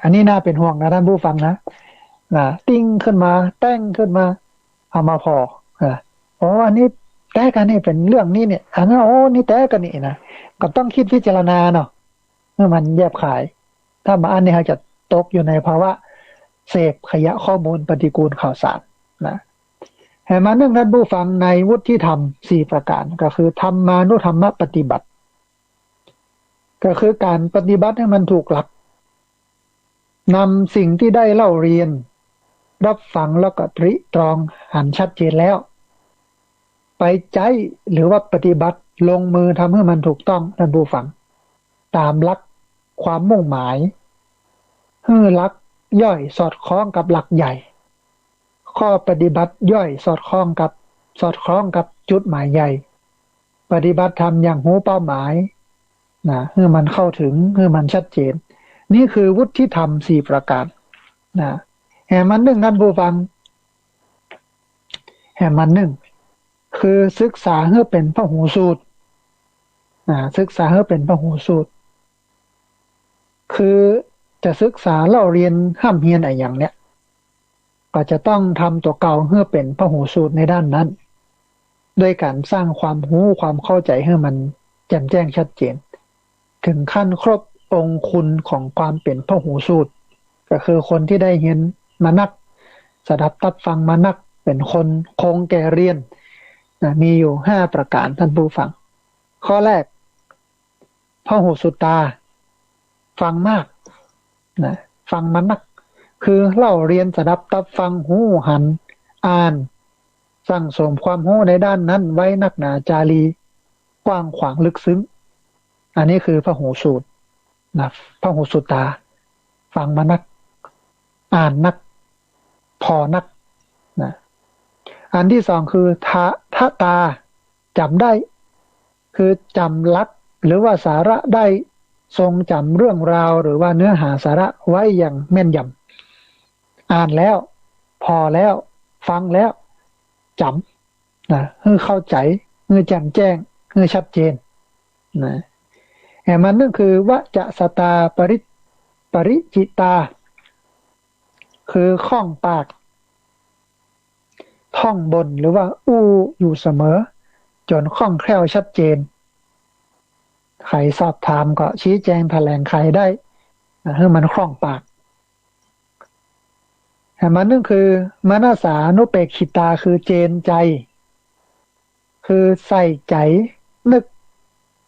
อันนี้น่าเป็นห่วงนะท่านผู้ฟังนะติ้งขึ้นมาแต่งขึ้นมาเอามาพออันนี้แต้กันนี่เป็นเรื่องนี้เนี่ยอันนั้นนี่แต้กันนี่นะก็ต้องคิดพิจารณาเนาะเมื่อมันแยบขายถ้ามาอันนี้เขาจะตกอยู่ในภาวะเสพขยะข้อมูลปฏิกูลข่าวสารนะให้มาเนื่องท่านผู้ฟังในวุฒิธรรม4ประการก็คือธรรมานุธรรมปฏิบัติก็คือการปฏิบัติให้มันถูกหลักนำสิ่งที่ได้เล่าเรียนรับฟังแล้วก็ตริตรองหันชัดเจนแล้ว ไปใจหรือว่าปฏิบัติลงมือทำให้มันถูกต้องท่านผู้ฟังตามหลักความมุ่งหมายให้หลักย่อยสอดคล้องกับหลักใหญ่ข้อปฏิบัติย่อยสอดคล้องกับจุดหมายใหญ่ปฏิบัติทำอย่างรู้เป้าหมายนะให้มันเข้าถึงให้มันชัดเจนนี่คือวุฒิธรรม4ประการนะแห่มันหนึ่งท่านผู้ฟังแห่มันหนึ่งคือศึกษาให้เป็นพหูสูตรศึกษาให้เป็นพหูสูตรคือจะศึกษาเล่าเรียนห้ามเฮียนอะไรอย่างเนี้ยก็จะต้องทำตัวเก่าให้เป็นพหูสูตรในด้านนั้นโดยการสร้างความรู้ความเข้าใจให้มันแจ่มแจ้งชัดเจนถึงขั้นครบองค์คุณของความเป็นพหูสูตรก็คือคนที่ได้เห็นมานักสดับตับฟังมานักเป็นคนคงแก่เรียนมีอยู่5ประการท่านผู้ฟังข้อแรกพหูสุตตาฟังมากนะฟังมานักคือเล่าเรียนสดับตับฟังหูหันอ่านสั่งสมความรู้ในด้านนั้นไว้นักหนาจารีกว้างขวางลึกซึ้งอันนี้คือพหูสูตรนะพหูสุตตาฟังมานักอ่านนักพอนักนะอันที่สองคือทะตาจำได้คือจำลักหรือว่าสาระได้ทรงจำเรื่องราวหรือว่าเนื้อหาสาระไว้อย่างแม่นยำอ่านแล้วพอแล้วฟังแล้วจำนะให้เข้าใจให้แจ่มแจ้งให้ชัดเจนนะแต่มันนั่นคือวจะสตาปริจิตาคือคล่องปากท่องบนหรือว่าอู้อยู่เสมอจนคล่องแคล่วชัดเจนใครสอบถามก็ชี้แจงแถลงไขได้ให้มันคล่องปากแต่มันนั่นคือมนัสสานุเปกขิตาคือเจนใจคือใส่ใจนึก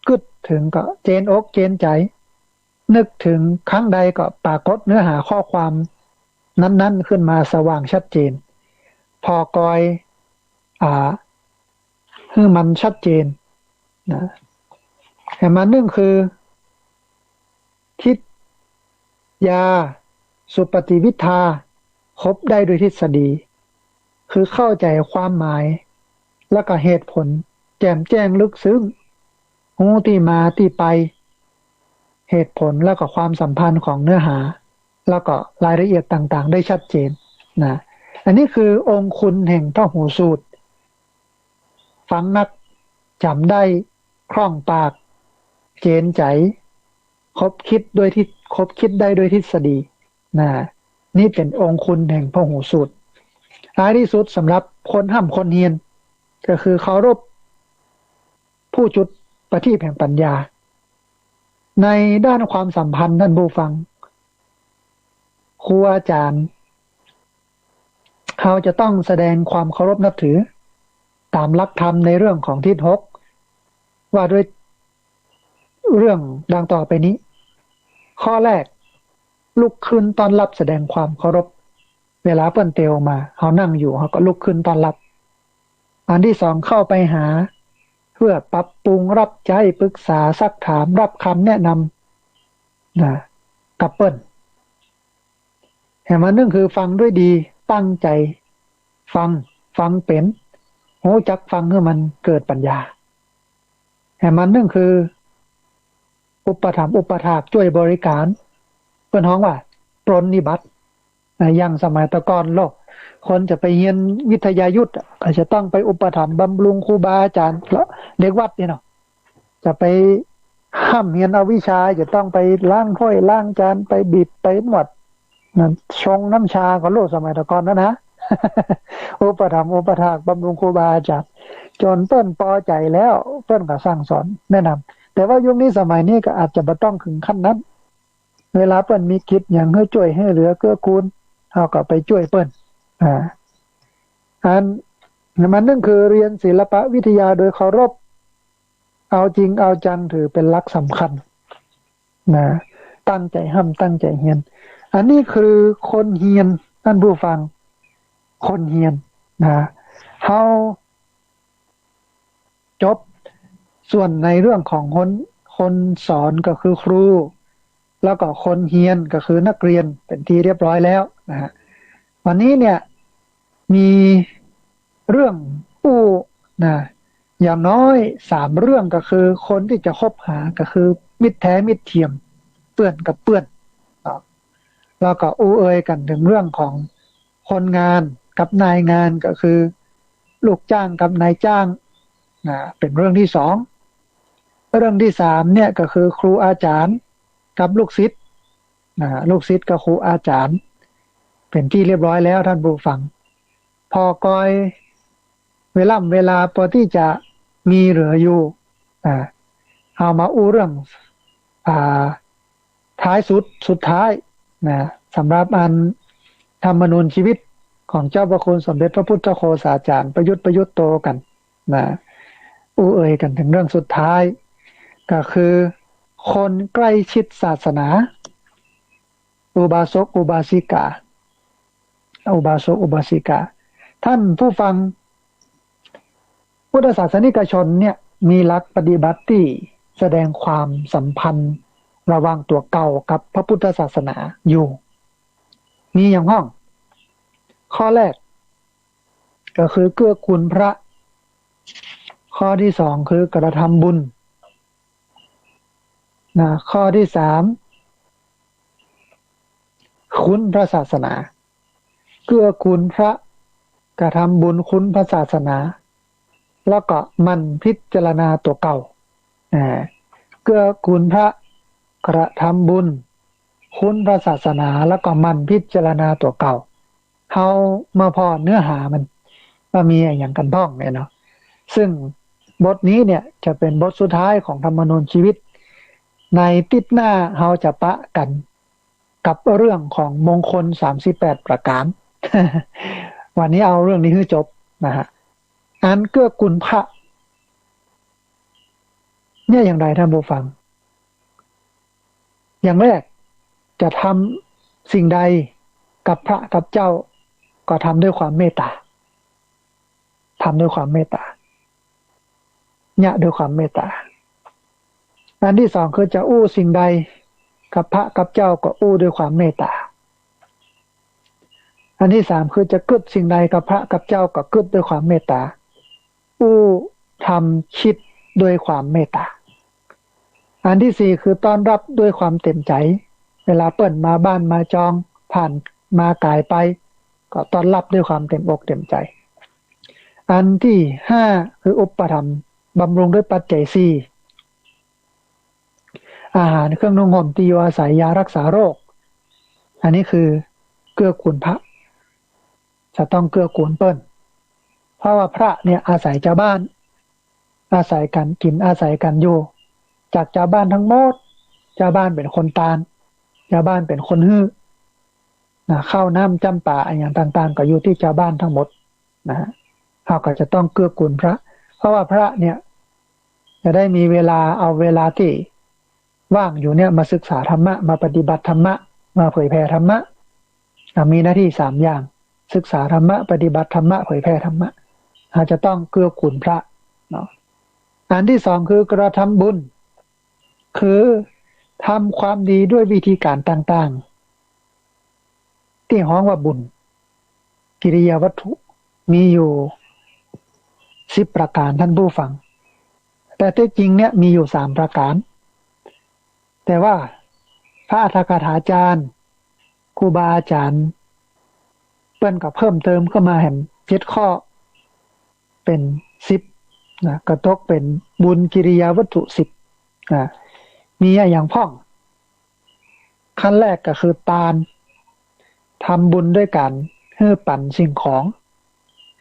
กึดถึงก็เจนอกเจนใจนึกถึงครั้งใดก็ปรากฏเนื้อหาข้อความนั้นๆขึ้นมาสว่างชัดเจนพอกอยให้มันชัดเจนนะแต่มันนึ่งคือทิฏยาสุปฏิวิทาครบได้โดยทฤษฎีคือเข้าใจความหมายแล้วก็เหตุผลแจ่มแจ้งลึกซึ้งรู้ที่มาที่ไปเหตุผลแล้วก็ความสัมพันธ์ของเนื้อหาแล้วก็รายละเอียดต่างๆได้ชัดเจนนะอันนี้คือองค์คุณแห่งพหูสูตรฟังนักจำได้คล่องปากเจนใจคบคิดได้โดยทฤษฎีนะนี่เป็นองค์คุณแห่งพหูสูตรท้ายที่สุดสำหรับคนห้ำคนเฮียนก็คือเคารพผู้จุดประทีปแห่งปัญญาในด้านความสัมพันธ์ท่านผู้ฟังครูอาจารย์เขาจะต้องแสดงความเคารพนับถือตามหลักธรรมในเรื่องของทิฏฐกว่าด้วยเรื่องดังต่อไปนี้ข้อแรกลุกขึ้นต้อนรับแสดงความเคารพเวลาเปิ้นเตียวมาเขานั่งอยู่เขาก็ลุกขึ้นต้อนรับอันที่สองเข้าไปหาเพื่อปรับปรุงรับใจปรึกษาซักถามรับคำแนะนำนะกับเปิ้นแห่งมันนึงคือฟังด้วยดีตั้งใจฟังเป็นรู้จักฟังให้มันเกิดปัญญาแห่งมันนึงคืออุปถัมภ์อุปถากช่วยบริการเปิ้นฮ้องว่าปรนนิบัติอย่างสมัยตะก่อนโลกคนจะไปเรียนวิทยายุทธก็จะต้องไปอุปถัมภ์บำรุงครูบาอาจารย์แล้วเด็กวัดนี่เนาะจะไปห้ามเรียนเอาวิชาจะต้องไปล้างถ้วยล้างจานไปบีบไปนวดนั่นชงน้ำชาก็โลกสมัยตะก่อนนะ อุปถัมภ์อุปถากบำรุงครูบาอาจารย์จนเปิ้นพอใจแล้วเปิ้นก็สั่งสอนแนะนำแต่ว่ายุคนี้สมัยนี้ก็อาจจะบ่ต้องถึงขั้นนั้นเวลาเปิ้นมีกิจอย่างให้ช่วยให้เหลือเกื้อกูลเฮาก็ไปช่วยเปิ้นอันมันนั่นคือเรียนศิลปะวิทยาโดยเคารพเอาจริงเอาจังถือเป็นหลักสำคัญนะตั้งใจห้ำตั้งใจเฮียนอันนี้คือคนเฮียนท่านผู้ฟังคนเฮียนนะเฮา จบส่วนในเรื่องของคนสอนก็คือครูแล้วก็คนเรียนก็คือนักเรียนเป็นที่เรียบร้อยแล้วนะฮะวันนี้เนี่ยมีเรื่องอู้นะอย่างน้อย3เรื่องก็คือคนที่จะคบหาก็คือมิตรแท้มิตรเทียมเปื้อนกับเปื้อนแล้วก็อู้เอ่ยกันถึงเรื่องของคนงานกับนายงานก็คือลูกจ้างกับนายจ้างเป็นเรื่องที่สองเรื่องที่3เนี่ยก็คือครูอาจารย์กับลูกศิษย์ลูกศิษย์กับครูอาจารย์เป็นที่เรียบร้อยแล้วท่านผู้ฟังพอกอยเวลาพอที่จะมีเหลืออยู่เอามาอู้เรื่องอ่าท้ายสุดท้ายสำหรับอันธรรมนูญชีวิตของเจ้าพระคุณสมเด็จพระพุทธโฆษาจารย์ประยุทธ์โตกันอู้เอ่ยกันถึงเรื่องสุดท้ายก็คือคนใกล้ชิดศาสนาอุบาสกอุบาสิกาท่านผู้ฟังพุทธศาสนิกชนเนี่ยมีหลักปฏิบัติที่แสดงความสัมพันธ์ระหว่างตัวเก่ากับพระพุทธศาสนาอยู่มีอย่างห้องข้อแรกก็คือเกื้อกูลพระข้อที่2คือกระทำบุญข้อที่3คุณพระศาสนาเกื้อกูลพระกระทำบุญคุณพระศาสนาแล้วก็มันพิจารณาตัวเก่าเกื้อกูลพระกระทำบุญคุณพระศาสนาแล้วก็มันพิจารณาตัวเก่าเขามาพอเนื้อหามันว่ามีอย่างกันบ้องเนี่ยเนาะซึ่งบทนี้เนี่ยจะเป็นบทสุดท้ายของธรรมนูญชีวิตในติดหน้าเราจะปะกันกับเรื่องของมงคล38ประการ วันนี้เอาเรื่องนี้ให้จบนะฮะอันเกื้อกูลพระเนี่ยอย่างไรท่านผู้ฟังอย่างแรกจะทำสิ่งใดกับพระกับเจ้าก็ทำด้วยความเมตตาเนี่ยด้วยความเมตตาอันที่สองคือจะอู้สิ่งใดกับพระกับเจ้าก็อู้ด้วยความเมตตาอันที่สามคือจะกึศสิ่งใดกับพระกับเจ้าก็กึศด้วยความเมตตาอู้ทำคิดด้วยความเมตตาอันที่สี่คือต้อนรับด้วยความเต็มใจเวลาเปิ่นมาบ้านมาจองผ่านมากายไปก็ต้อนรับด้วยความเต็มอกเต็มใจอันที่ห้าคืออุปถัมภ์บำรุงด้วยปัจจัยสี่อาหารเครื่องนุ่งห่มที่อยู่อาศัยยารักษาโรคอันนี้คือเกื้อกูลพระจะต้องเกื้อกูลเปิ้นเพราะว่าพระเนี่ยอาศัยชาวบ้านอาศัยกันกินอาศัยกันอยู่จากชาวบ้านทั้งหมดชาวบ้านเป็นคนตาลชาวบ้านเป็นคนฮื้อข้าวน้ำจำปาอย่างต่างๆก็อยู่ที่ชาวบ้านทั้งหมดนะฮะเราก็จะต้องเกื้อกูลพระเพราะว่าพระเนี่ยจะได้มีเวลาเอาเวลาที่ว่างอยู่เนี่ยมาศึกษาธรรมะมาปฏิบัติธรรมะมาเผยแผ่ธรรมะมีหน้าที่3อย่างศึกษาธรรมะปฏิบัติธรรมะเผยแผ่ธรรมะเราจะต้องเกื้อกูลพระเนาะอันที่สองคือกระทำบุญคือทำความดีด้วยวิธีการต่างๆที่ฮ้องว่าบุญกิริยาวัตถุมีอยู่10ประการท่านผู้ฟังแต่ที่จริงเนี่ยมีอยู่3ประการแต่ว่าพระอัฏฐกถาจารย์ครูบาอาจารย์เปิ้นก็เพิ่มเติมเข้ามาแห่ง7ข้อเป็น10ก็ตกเป็นบุญกิริยาวัตถุ10มีอย่างพ่องขั้นแรกก็คือทานทำบุญด้วยการให้ปันสิ่งของ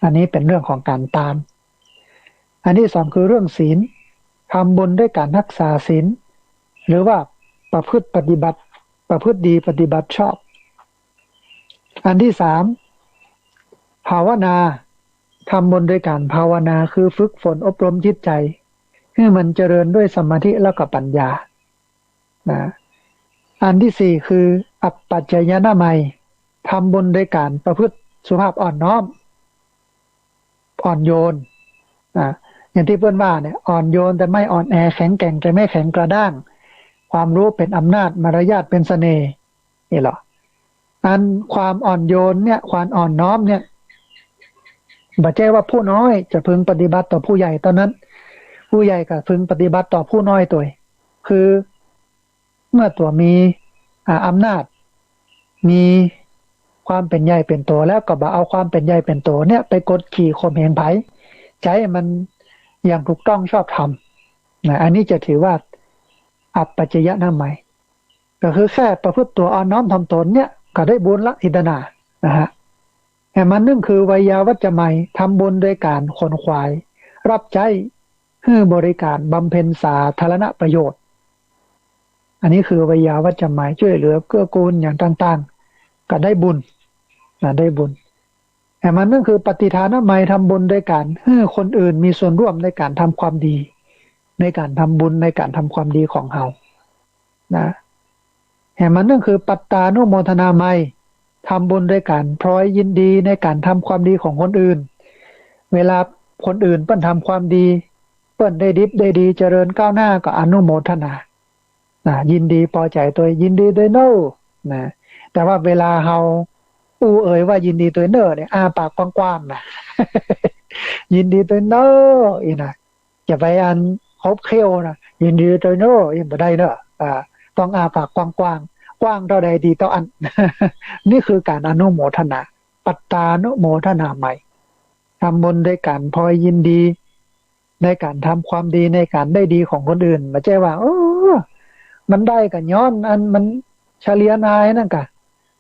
อันนี้เป็นเรื่องของการทานอันที่สองคือเรื่องศีลทำบุญด้วยการรักษาศีลหรือว่าประพฤติดีปฏิบัติชอบอันที่สามภาวนาทำบุญด้วยการภาวนาคือฝึกฝนอบรมจิตใจให้มันเจริญด้วยสมาธิแล้วก็ปัญญาอันที่สี่คืออัปปัจจยนามัยทำบุญด้วยการประพฤติสุภาพอ่อนน้อมอ่อนโยน อย่างที่เพื่อนว่าเนี่ยอ่อนโยนแต่ไม่อ่อนแอแข็งแกร่งแต่ไม่แข็งกระด้างความรู้เป็นอำนาจมารยาทเป็นเสน่ห์นี่หรออันความอ่อนโยนเนี่ยความอ่อนน้อมเนี่ยบ่ใช่ว่าผู้น้อยจะพึงปฏิบัติต่อผู้ใหญ่ตอนนั้นผู้ใหญ่ก็พึงปฏิบัติต่อผู้น้อยตัวคือเมื่อตัวมีอำนาจมีความเป็นใหญ่เป็นตัวแล้วก็บ่เอาความเป็นใหญ่เป็นตัวเนี่ยไปกดขี่ข่มเหงไผใจมันอย่างถูกต้องชอบธรรมนะอันนี้จะถือว่าอัปปัจจยนามัยก็คือแค่ประพฤติตัวอ่อนน้อมถ่อมตนเนี่ยก็ได้บุญละอิดนานะฮะแต่มันนึ่งคือวิยาวัจจะใหม่ทำบุญโดยการขนขวายรับใช้ให้บริการบำเพ็ญสาธารณประโยชน์อันนี้คือวิยาวัจจะใหม่ช่วยเหลือเกื้อกูลอย่างต่างๆก็ได้บุญนะได้บุญแต่มันนั่นคือปฏิทานใหม่ทำบุญโดยการให้คนอื่นมีส่วนร่วมในการทำความดีในการทำบุญในการทำความดีของเรานะแต่มันนั่นคือปัตตานุโมทนาใหม่ทำบุญด้วยกันพลอยยินดีในการทำความดีของคนอื่นเวลาคนอื่นเปิ้นทำความดีเปิ้นได้ดิบได้ดีเจริญก้าวหน้าก็อนุโมทนายินดีพอใจตัวยินดีด้วยเนอะนะแต่ว่าเวลาเฮาเอ่ยว่ายินดีตัวเนอะเนี่ยปากกว้างๆนะ ยินดีตัวเนอะอีนะจะไปอันคบเคี้ยวนะยินดีตัวเนอะยังบ่ได้เนอะต้องปากกว้างๆกว้างเท่าใดดีเท่าอัน นี่คือการอนุโมทนาปัตตานุโมทนาใหม่ทำบุญด้วยกันพลอยยินดีในการทำความดีในการได้ดีของคนอื่นไม่ใช่ว่ามันได้กันย้อนอันมันเฉลียนายนั่นกะ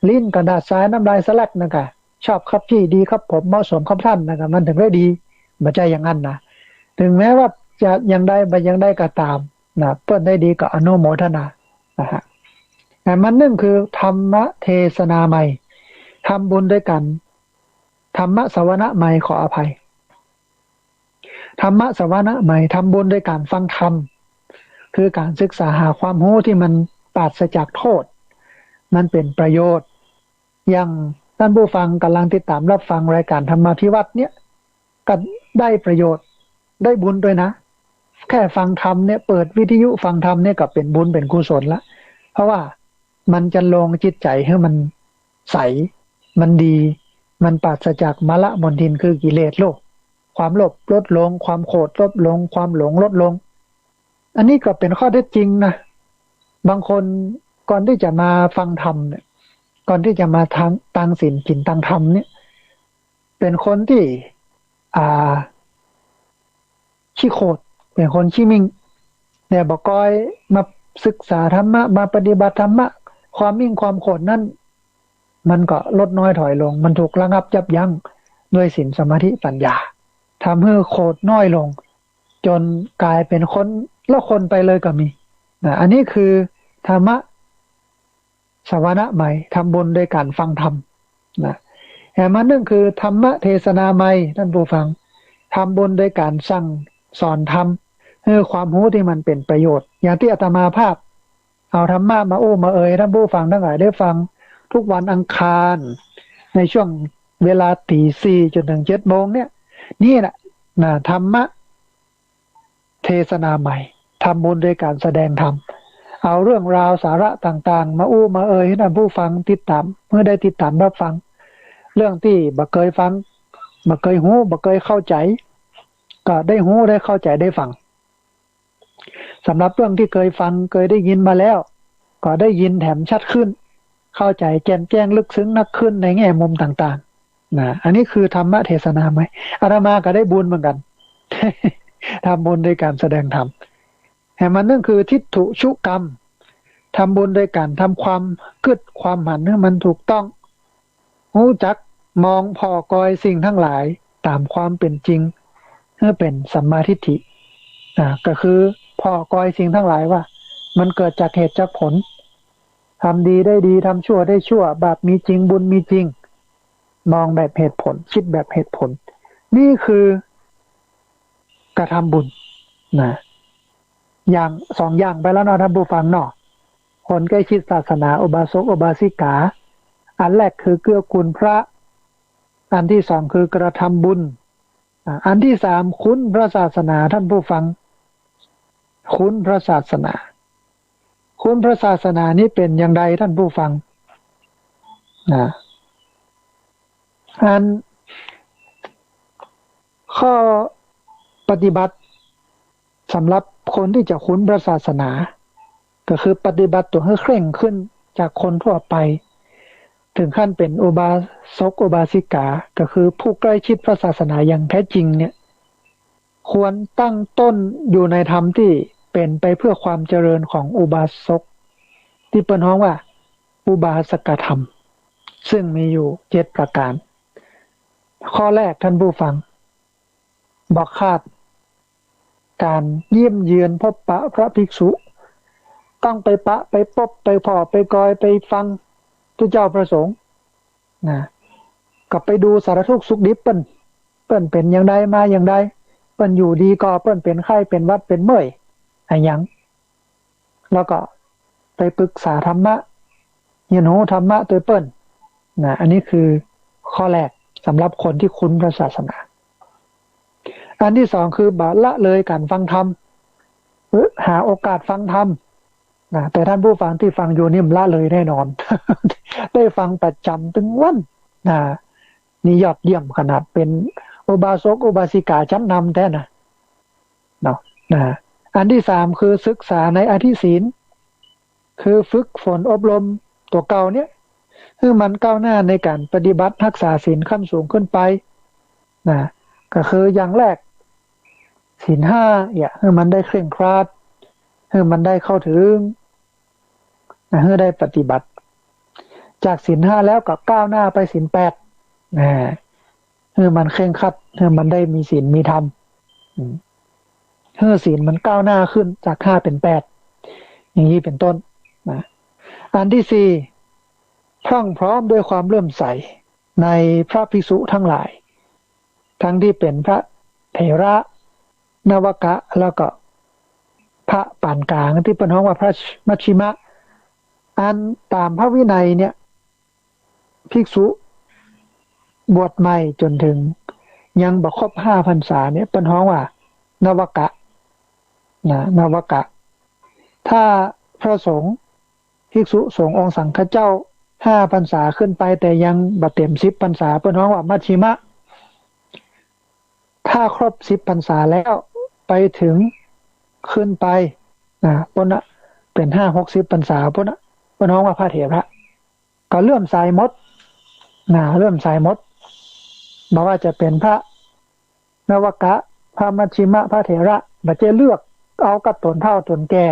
ลิ้นกระดาษทรายน้ำลายสลักนั่นกะชอบครับพี่ดีครับผมเหมาะสมครับท่านนั่นกะมันถึงได้ดีไม่ใช่อย่างนั้นนะถึงแม้ว่าจะยังได้ไปยังได้ก็ตามนะเพื่อนได้ดีก็อนุโมทนานะฮะแต่มันนั่นคือธรรมเทศนาใหม่ทำบุญด้วยกันธรรมสวนะใหม่ขออภัยธรรมสวนะใหม่ทำบุญด้วยการฟังธรรมคือการศึกษาหาความรู้ที่มันปราศจากโทษมันเป็นประโยชน์อย่างท่านผู้ฟังกำลังติดตามรับฟังรายการธรรมาภิวัตน์เนี่ยก็ได้ประโยชน์ได้บุญด้วยนะแค่ฟังธรรมเนี่ยเปิดวิทยุฟังธรรมเนี่ยก็เป็นบุญเป็นกุศลละเพราะว่ามันจะลงจิตใจให้มันใสมันดีมันปราศจากมลมนทินคือกิเลสโลภความโลภลดลงความโกรธลดลงความหลงลดลงอันนี้ก็เป็นข้อเท็จจริงนะบางคนก่อนที่จะมาฟังธรรมเนี่ยก่อนที่จะมาตั้งศีลกินตั้งธรรมเนี่ยเป็นคนที่ขี้โคตรเป็นคนขี้มิ่งเนี่ยบอกก้อยมาศึกษาธรรมะมาปฏิบัติธรรมะความมิ่งความโคตรนั่นมันก็ลดน้อยถอยลงมันถูกระงับยับยั้งด้วยศีลสมาธิปัญญาทำให้โคตรน้อยลงจนกลายเป็นคนละคนไปเลยก็มีนะอันนี้คือธรรมะสวนะใหม่ทำบุญด้วยการฟังธรรมนะแต่มันนั่นคือธรรมะเทศนาใหม่ท่านผู้ฟังทำบุญด้วยการสั่งสอนธรรมให้ความรู้ที่มันเป็นประโยชน์อย่างที่อาตมาภาพเอาธรรมะมามาเอ่ยท่านผู้ฟังทั้งหลายได้ฟังทุกวันอังคารในช่วงเวลา 4:00 จนถึง 7:00 เนี่ยนี่แหละธรรมะเทศนาใหม่ทำบุญด้วยการแสดงธรรมเอาเรื่องราวสาระต่างๆมามาเอ่ยให้ท่านผู้ฟังติดตามเมื่อได้ติดตามรับฟังเรื่องที่บ่เคยฟังบ่เคยหูบ่เคยเข้าใจก็ได้หูได้เข้าใจได้ฟังสำหรับเรื่องที่เคยฟังเคยได้ยินมาแล้วก็ได้ยินแถมชัดขึ้นเข้าใจแจ่มแจ้งลึกซึ้งนักขึ้นในแง่มุมต่างๆนะอันนี้คือธรรมะเทศนาไหมอาตมาก็ได้บุญเหมือนกัน ทำบุญด้วยการแสดงธรรมแต่มันนั่นคือทิฏฐุชุกรรมทำบุญด้วยการทำความกึศความหันให้มันถูกต้องรู้จักมองพอกอยสิ่งทั้งหลายตามความเป็นจริงเพื่อเป็นสัมมาทิฏฐิก็คือพอกอยสิ่งทั้งหลายว่ามันเกิดจากเหตุจากผลทำดีได้ดีทำชั่วได้ชั่วบาปมีจริงบุญมีจริงมองแบบเหตุผลคิดแบบเหตุผลนี่คือกระทำบุญนะอย่างสองอย่างไปแล้วเนาะท่านผู้ฟังเนาะคนใกล้ชิดศาสนาอุบาสกอุบาสิกาอันแรกคือเกื้อกูลพระอันที่สองคือกระทำบุญ อันที่สามคุ้นพระศาสนาท่านผู้ฟังคุ้นพระศาสนาคุ้นพระศาสนานี้เป็นอย่างไรท่านผู้ฟังอันข้อปฏิบัติสำหรับคนที่จะคุ้นพระศาสนาก็คือปฏิบัติตัวให้เคร่งขึ้นจากคนทั่วไปถึงขั้นเป็นอุบาสกอุบาสิกาก็คือผู้ใกล้ชิดพระศาสนาอย่างแท้จริงเนี่ยควรตั้งต้นอยู่ในธรรมที่เป็นไปเพื่อความเจริญของอุบาสกที่เปิ้นฮ้องว่าอุบาสกธรรมซึ่งมีอยู่7ประการข้อแรกท่านผู้ฟังบอกขาดการเยี่ยมเยือนพบปะพระภิกษุต้องไปปะไปพบไปพอไปกอยไปฟังพระเจ้าประสงค์ก็ไปดูสารทุกข์สุขดิบเปิ้นเป็นอย่างใดมาอย่างใดเปิ้นอยู่ดีก็เปิ้นเป็นไข้เป็นหวัดเป็นเมื่อยอะไรหยังแล้วก็ไปปรึกษาธรรมะเรียนรู้ธรรมะตัวเปิ้นอันนี้คือข้อแรกสำหรับคนที่คุ้นพระศาสนาอันที่สองคือบาละเลยการฟังธรรมหาโอกาสฟังธรรมแต่ท่านผู้ฟังที่ฟังอยู่นี่ละเลยแน่นอน ได้ฟังประจำถึงวันนี่ยอดเยี่ยมขนาดเป็นอุบาสกอุบาสิกาชั้นนำแท้นะเนาะอันที่สามคือศึกษาในอธิศีลคือฝึกฝนอบรมตัวเก่าเนี่ยคือมันก้าวหน้าในการปฏิบัติรักษาศีลขั้นสูงขึ้นไปก็คืออย่างแรกศีล5คือมันได้เคร่งครัดคือมันได้เข้าถึงคือได้ปฏิบัติจากศีล5แล้วก็ก้าวหน้าไปศีล8คือมันเคร่งครัดคือมันได้มีศีลมีธรรมคือศีลมันก้าวหน้าขึ้นจาก5เป็น8อย่างนี้เป็นต้นอันที่4พรั่งพร้อมด้วยความเลื่อมใสในพระภิกษุทั้งหลายทั้งที่เป็นพระเถระนวกะแล้วก็พระปานกลางที่เป็นฮ้องว่าพระมัชชิมะอันตามพระวินัยเนี่ยภิกษุบวชใหม่จนถึงยังบ่ครบ5พรรษาเนี่ยเป็นฮ้องว่านวกะนวกะถ้าพระสงฆ์ภิกษุสงฆ์องค์สังฆเจ้า5พรรษาขึ้นไปแต่ยังบ่เต็ม10พรรษาเป็นฮ้องว่ามัชชิมะถ้าครบ10พรรษาแล้วไปถึงขึ้นไปปนเป็น5-60พรรษาปนฮ้องว่าพระเถระก็เลื่อมใสหมดเลื่อมใสหมดบ่ว่าจะเป็นพระนวกะพระมัชชิมะพระเถระบ่จะเลือกเอากับตนเฒ่าตนแก่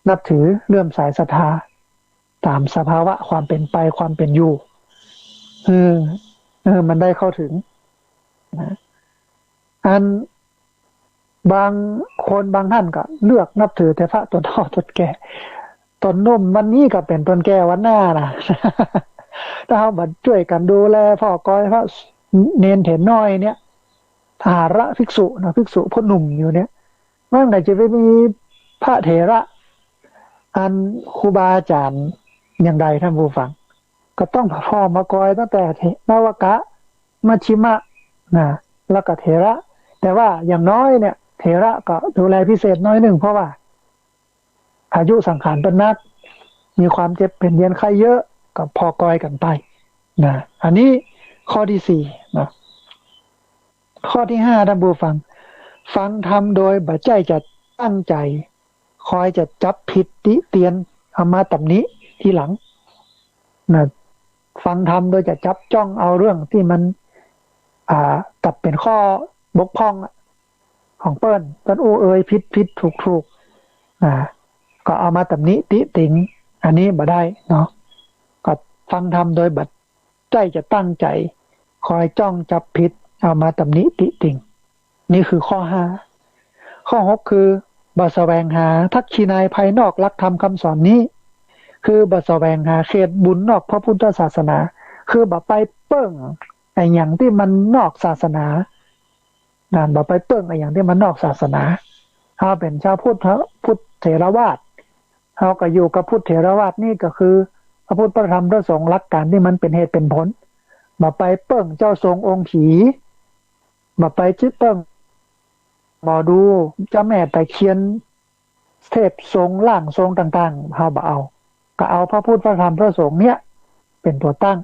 นับถือเลื่อมใสศรัทธาตามสภาวะความเป็นไปความเป็นอยู่มันได้เข้าถึงอันบางคนบางท่านก็เลือกนับถือแต่พระตนเฒ่าตนแก่ตนนุ่มวันนี้ก็เป็นตนแก่วันหน้านะถ้าเฮาบ่ช่วยกันดูแลพ่อกอยพระเนนเถรน้อยเนี่ยทหารภิกษุภิกษุพ่อหนุ่มอยู่เนี่ยเมื่อไหร่จะไปมีพระเถระอันครูบาอาจารย์อย่างใดท่านผู้ฟังก็ต้องพ่อมากอยตั้งแต่นวกะมัชชิมะแล้วก็เถระแต่ว่าอย่างน้อยเนี่ยเถระก็ดูแลพิเศษน้อยหนึ่งเพราะว่าอายุสังขารเป็นนักมีความเจ็บเป็นเย็นไข้เยอะก็พอกอยกันไปอันนี้ข้อที่4ข้อที่5ท่านผู้ฟังฟังธรรมโดยบ่ใจจะตั้งใจคอยจะจับผิดติเตียนเอามาตำหนิทีหลังฟังธรรมโดยจะจับจ้องเอาเรื่องที่มันกับเป็นข้อบกพร่องของเปิ้นผิดถูกก็เอามาตำหนิติติงอันนี้บ่ได้เนาะก็ฟังธรรมโดยบัดใจจะตั้งใจคอยจ้องจับผิดเอามาตำหนิติติงนี่คือข้อ5ข้อ6คือบ่แสวงหาทักษิณายภายนอกหลักธรรมคำสอนนี้คือบ่แสวงหาเขตบุญนอกพระพุทธศาสนาคือบ่ไปเปิ้งไอ้หยังที่มันนอกศาสนาบ่ไปเปิ้งไอ้หยังที่มันนอกศาสนาเฮาเป็นชาวพุทธเถรวาทเฮาก็อยู่กับพุทธเถรวาทนี่ก็คือพระพุทธพระธรรมพระสงฆ์หลักการที่มันเป็นเหตุเป็นผลบ่ไปเปิ้งเจ้าทรงองค์ผี บ่ไปจิเปิ้งหมอดูเจ้าแม่ตะเคียนเทพทรงร่างทรงต่างๆเฮาบ่เอาก็เอาพระพุทธพระธรรมพระสงฆ์เนี่ยเป็นตัวตั้ง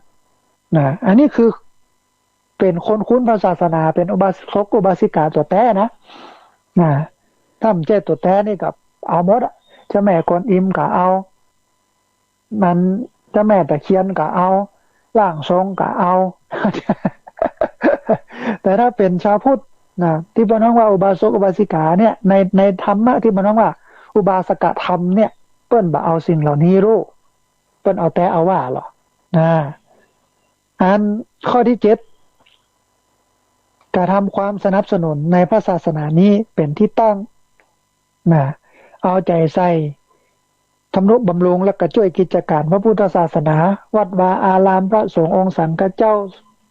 นะอันนี้คือเป็นคนคุ้นพระศาสนาเป็นอุบาสกอุบาสิกาตัวแท้นะถ้ามันเจ้ตัวแท้นี่กับเอาหมดอ่ะเจ้าแม่กวนอิมก็เอามันเจ้าแม่ตะเคียนก็เอาร่างทรงก็เอา แต่ถ้าเป็นชาวพุทธนะที่บอกว่าอุบาสกอุบาสิกาเนี่ยในธรรมะที่บอกว่าอุบาสกธรรมเนี่ยเปิ้นบ่เอาสิ่งเหล่านี้รู้เปิ้นเอาแต่เอาว่าหรออันข้อที่7การทำความสนับสนุนในพระศาสนานี้เป็นที่ตั้งเอาใจใส่ทำนุบำรุงและก็ช่วยกิจการพระพุทธศาสนาวัดวาอารามพระสงฆ์องค์สังฆเจ้า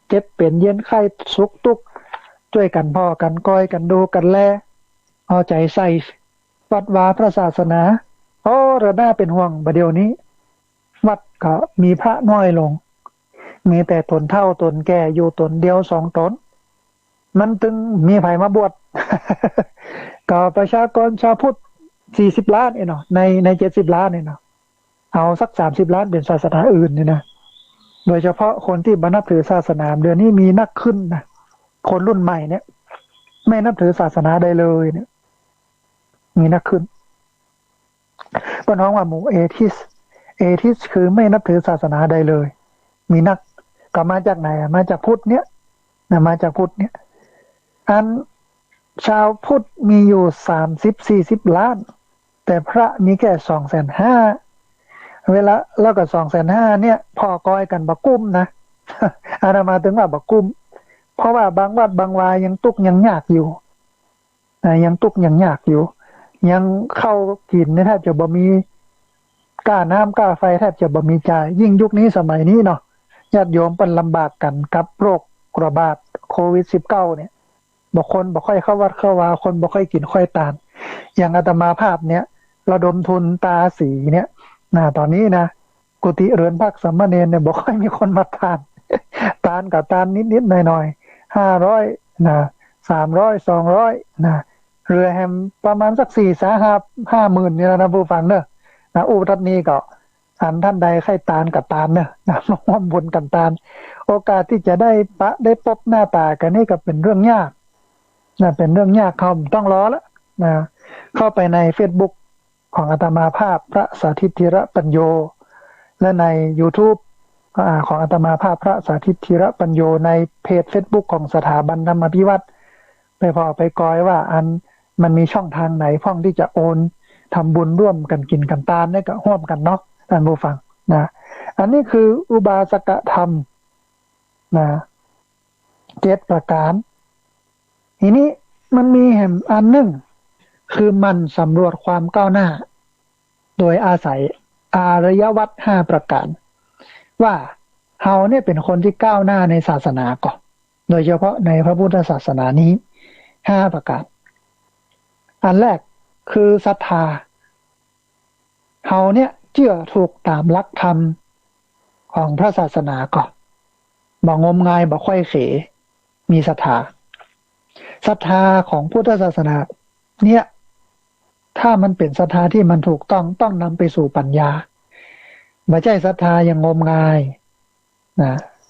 เจ็บเป็นเย็นไข้สุขทุกข์ช่วยกันพ่อกันก้อยกันดูกันแลเอาใจใส่วัดวาพระศาสนาระน่าเป็นห่วงบัดเดี๋ยวนี้วัดก็มีพระน้อยลงมีแต่ตนเฒ่าตนแก่อยู่ตนเดียว2 ตนมันตึงมีไผมาบวช ก็ประชากรชาวพุทธ40 ล้านเนาะใน70 ล้านเนาะเอาสัก30 ล้านเป็นศาสนาอื่นนี่นะโดยเฉพาะคนที่นับถือศาสนาเดี๋ยวนี้มีนักขึ้นนะคนรุ่นใหม่เนี่ยไม่นับถือศาสนาใดเลยเนี่ยมีนักขึ้นก็น้องว่าหมู่เอทิสคือไม่นับถือศาสนาใดเลยมีนักก็มาจากไหนมาจากพุทธเนี่ยมาจากพุทธเนี่ยอันชาวพุทธมีอยู่30-40 ล้านแต่พระมีแค่250,000เวลาแล้วก็250,000เนี่ยพ่อก้อยกันบักกุ้มนะอาตมาถึงว่าบักกุ้มเพราะว่าบางวัดบางวายังตุกยังยากอยู่ยังตุกยังยากอยู่ยังเข้ากินแทบจะบ่มีก้าน้ำก้าไฟแทบจะบ่มีจ่ายยิ่งยุคนี้สมัยนี้เนาะญาติโยมเป็นลำบากกันกับโรคระบาดโควิด19เนี่ยบ่คนบ่ค่อยเข้าวัดเข้าวาคนบ่ค่อยกินค่อยตานอย่างอาตมาภาพเนี่ยระดมทุนตาสีเนี่ยตอนนี้นะกุฏิเรือนพักสามเณรเนี่ยบ่ค่อยมีคนมาทานตานกับตานนิดๆหน่อยๆ500300 200เรือแฮมประมาณสัก4-50,000นี่นะผู้ฟังเนอะอุทัศนี้ก็ท่านใดใครตานกับตานเนอะมาร่วมบุญกันตานโอกาสที่จะได้พบหน้าตากันนี่ก็เป็นเรื่องยากเป็นเรื่องยากเขาต้องรอแล้วเข้าไปใน Facebook ของอาตมาภาพพระสาธิตธีระปัญโยและใน YouTube ของอาตมาภาพพระสาธิตธีระปัญโยในเพจ Facebook ของสถาบันธรรมพิวัตรไปพอไปกอยว่ามันมีช่องทางไหนพ้องที่จะโอนทำบุญร่วมกันกินกันตามเนี่ยก็ร่วมกันเนาะท่านผู้ฟังอันนี้คืออุบาสกธรรม7 ประการทีนี้มันมีแห่งอันหนึ่งคือมันสำรวจความก้าวหน้าโดยอาศัยอารยวัตร5 ประการว่าเฮาเนี่ยเป็นคนที่ก้าวหน้าในศาสนาก่อนโดยเฉพาะในพระพุทธศาสนานี้5 ประการอันแรกคือศรัทธาเฮาเนี่ยเชื่อถูกตามหลักธรรมของพระศาสนาก่อนบ่งมงายบ่ค่อยเขมีศรัทธาของพุทธศาสนาเนี่ยถ้ามันเป็นศรัทธาที่มันถูกต้องนำไปสู่ปัญญาไม่ใช่ศรัทธาอย่างงมงาย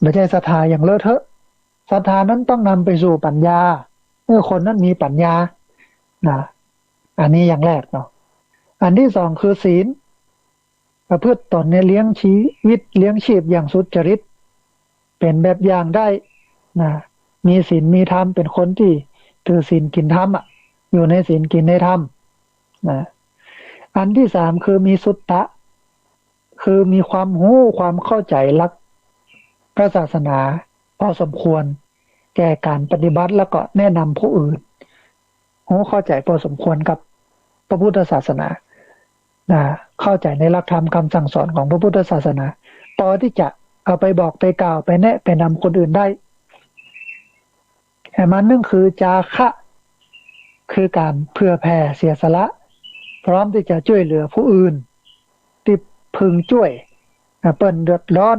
ไม่ใช่ศรัทธาอย่างเลอะเทอะศรัทธานั้นต้องนำไปสู่ปัญญาเมื่อคนนั้นมีปัญญาอันนี้อย่างแรกเนาะอันที่2คือศีลประพฤติตนในเลี้ยงชีวิตเลี้ยงชีพอย่างสุจริตเป็นแบบอย่างได้มีศีลมีธรรมเป็นคนที่ถือศีลกินธรรมอยู่ในศีลกินในธรรมอันที่3คือมีสุตตะคือมีความรู้ความเข้าใจหลักพระศาสนาพอสมควรแก่การปฏิบัติแล้วก็แนะนำผู้อื่นรู้เข้าใจพอสมควรกับพระพุทธศาสนาเข้าใจในหลักธรรมคำสั่งสอนของพระพุทธศาสนาพอที่จะเอาไปบอกไปกล่าวไปแนะไปนำคนอื่นได้มันนึงคือจาคะคือการเผื่อแผ่เสียสละพร้อมที่จะช่วยเหลือผู้อื่นที่พึงช่วยเปิ้นเดือดร้อน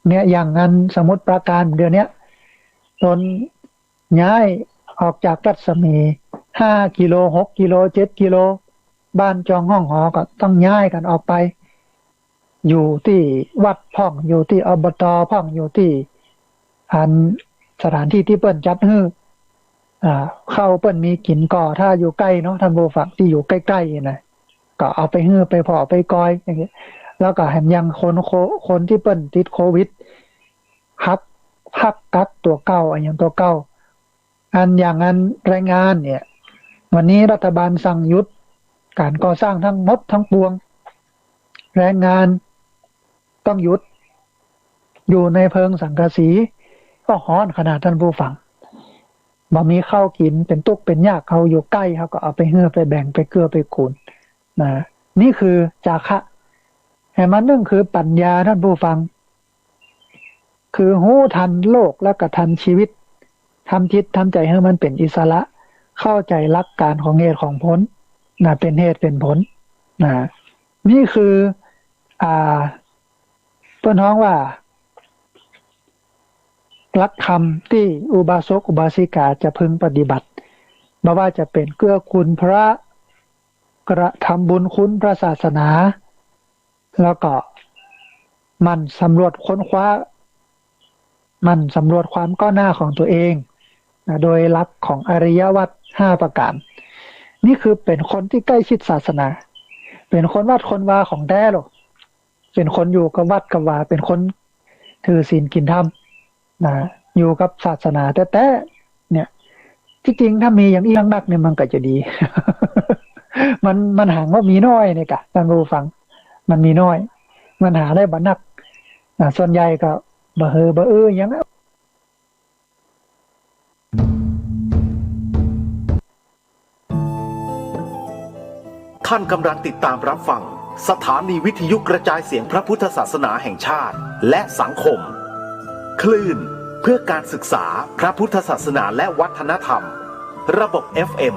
เนี่ยอย่างนั้นสมมุติประการเดี๋ยวนี้ตนย้าย ออกจากรัศมี5 กิโล6 กิโล7 กิโลบ้านจองห้องหอก็ต้องย้ายกันออกไปอยู่ที่วัดพ่องอยู่ที่อบตพ่องอยู่ที่สถานที่ที่เปิ้นจัดให้เข้าเปิ้นมีกินก่อถ้าอยู่ใกล้เนาะท่านผู้ฟังที่อยู่ใกล้ๆนะก็เอาไปฮื้อไปพอไปกอยอย่างเงี้ยแล้วก็แถมยังคนที่เปิ้นติดโควิดพักกักตัวเก่าอย่างตัวเก่าอย่างนั้นแรงงานเนี่ยวันนี้รัฐบาลสั่งหยุดการก่อสร้างทั้งหมดทั้งปวงแรงงานต้องหยุดอยู่ในเพิงสังกะสีก็ฮ้อนขนาดท่านผู้ฟังบ่มีข้าวกินเป็นตุกเป็นยากเขาอยู่ใกล้เขาก็เอาไปเฮือไปแบ่งไปเกลือไปขูดนะนี่คือจาคะแต่มันนึงคือปัญญาท่านผู้ฟังคือหู้ทันโลกและก็ทันชีวิตทำจิตทำใจให้มันเป็นอิสระเข้าใจหลักการของเหตุของผลนะเป็นเหตุเป็นผลนะนี่คือเพิ่นฮ้องว่าหลักธรรมที่อุบาสกอุบาสิกาจะพึงปฏิบัติไม่ว่าจะเป็นเกื้อกูลพระกระทำบุญคุณพระศาสนาแล้วก็มันสำรวจค้นคว้ามันสำรวจความก้าวหน้าของตัวเองนะโดยหลักของอริยวัตร5ประการนี่คือเป็นคนที่ใกล้ชิดศาสนาเป็นคนวัดคนวาของแท้หรอกเป็นคนอยู่กับวัดกับวาเป็นคนถือศีลกินธรรมนะอยู่กับศาสนาแต่เนี่ยที่จริงถ้ามีอย่างอีนักเนี่ยมันก็จะดี มันหาว่ามีน้อยเนี่ยกะท่านผู้ฟังมันมีน้อยมันหาได้บ่นักส่วนใหญ่ก็บ่เฮอบ่อย่างนั้นท่านกำลังติดตามรับฟังสถานีวิทยุกระจายเสียงพระพุทธศาสนาแห่งชาติและสังคมคลื่นเพื่อการศึกษาพระพุทธศาสนาและวัฒนธรรมระบบ FM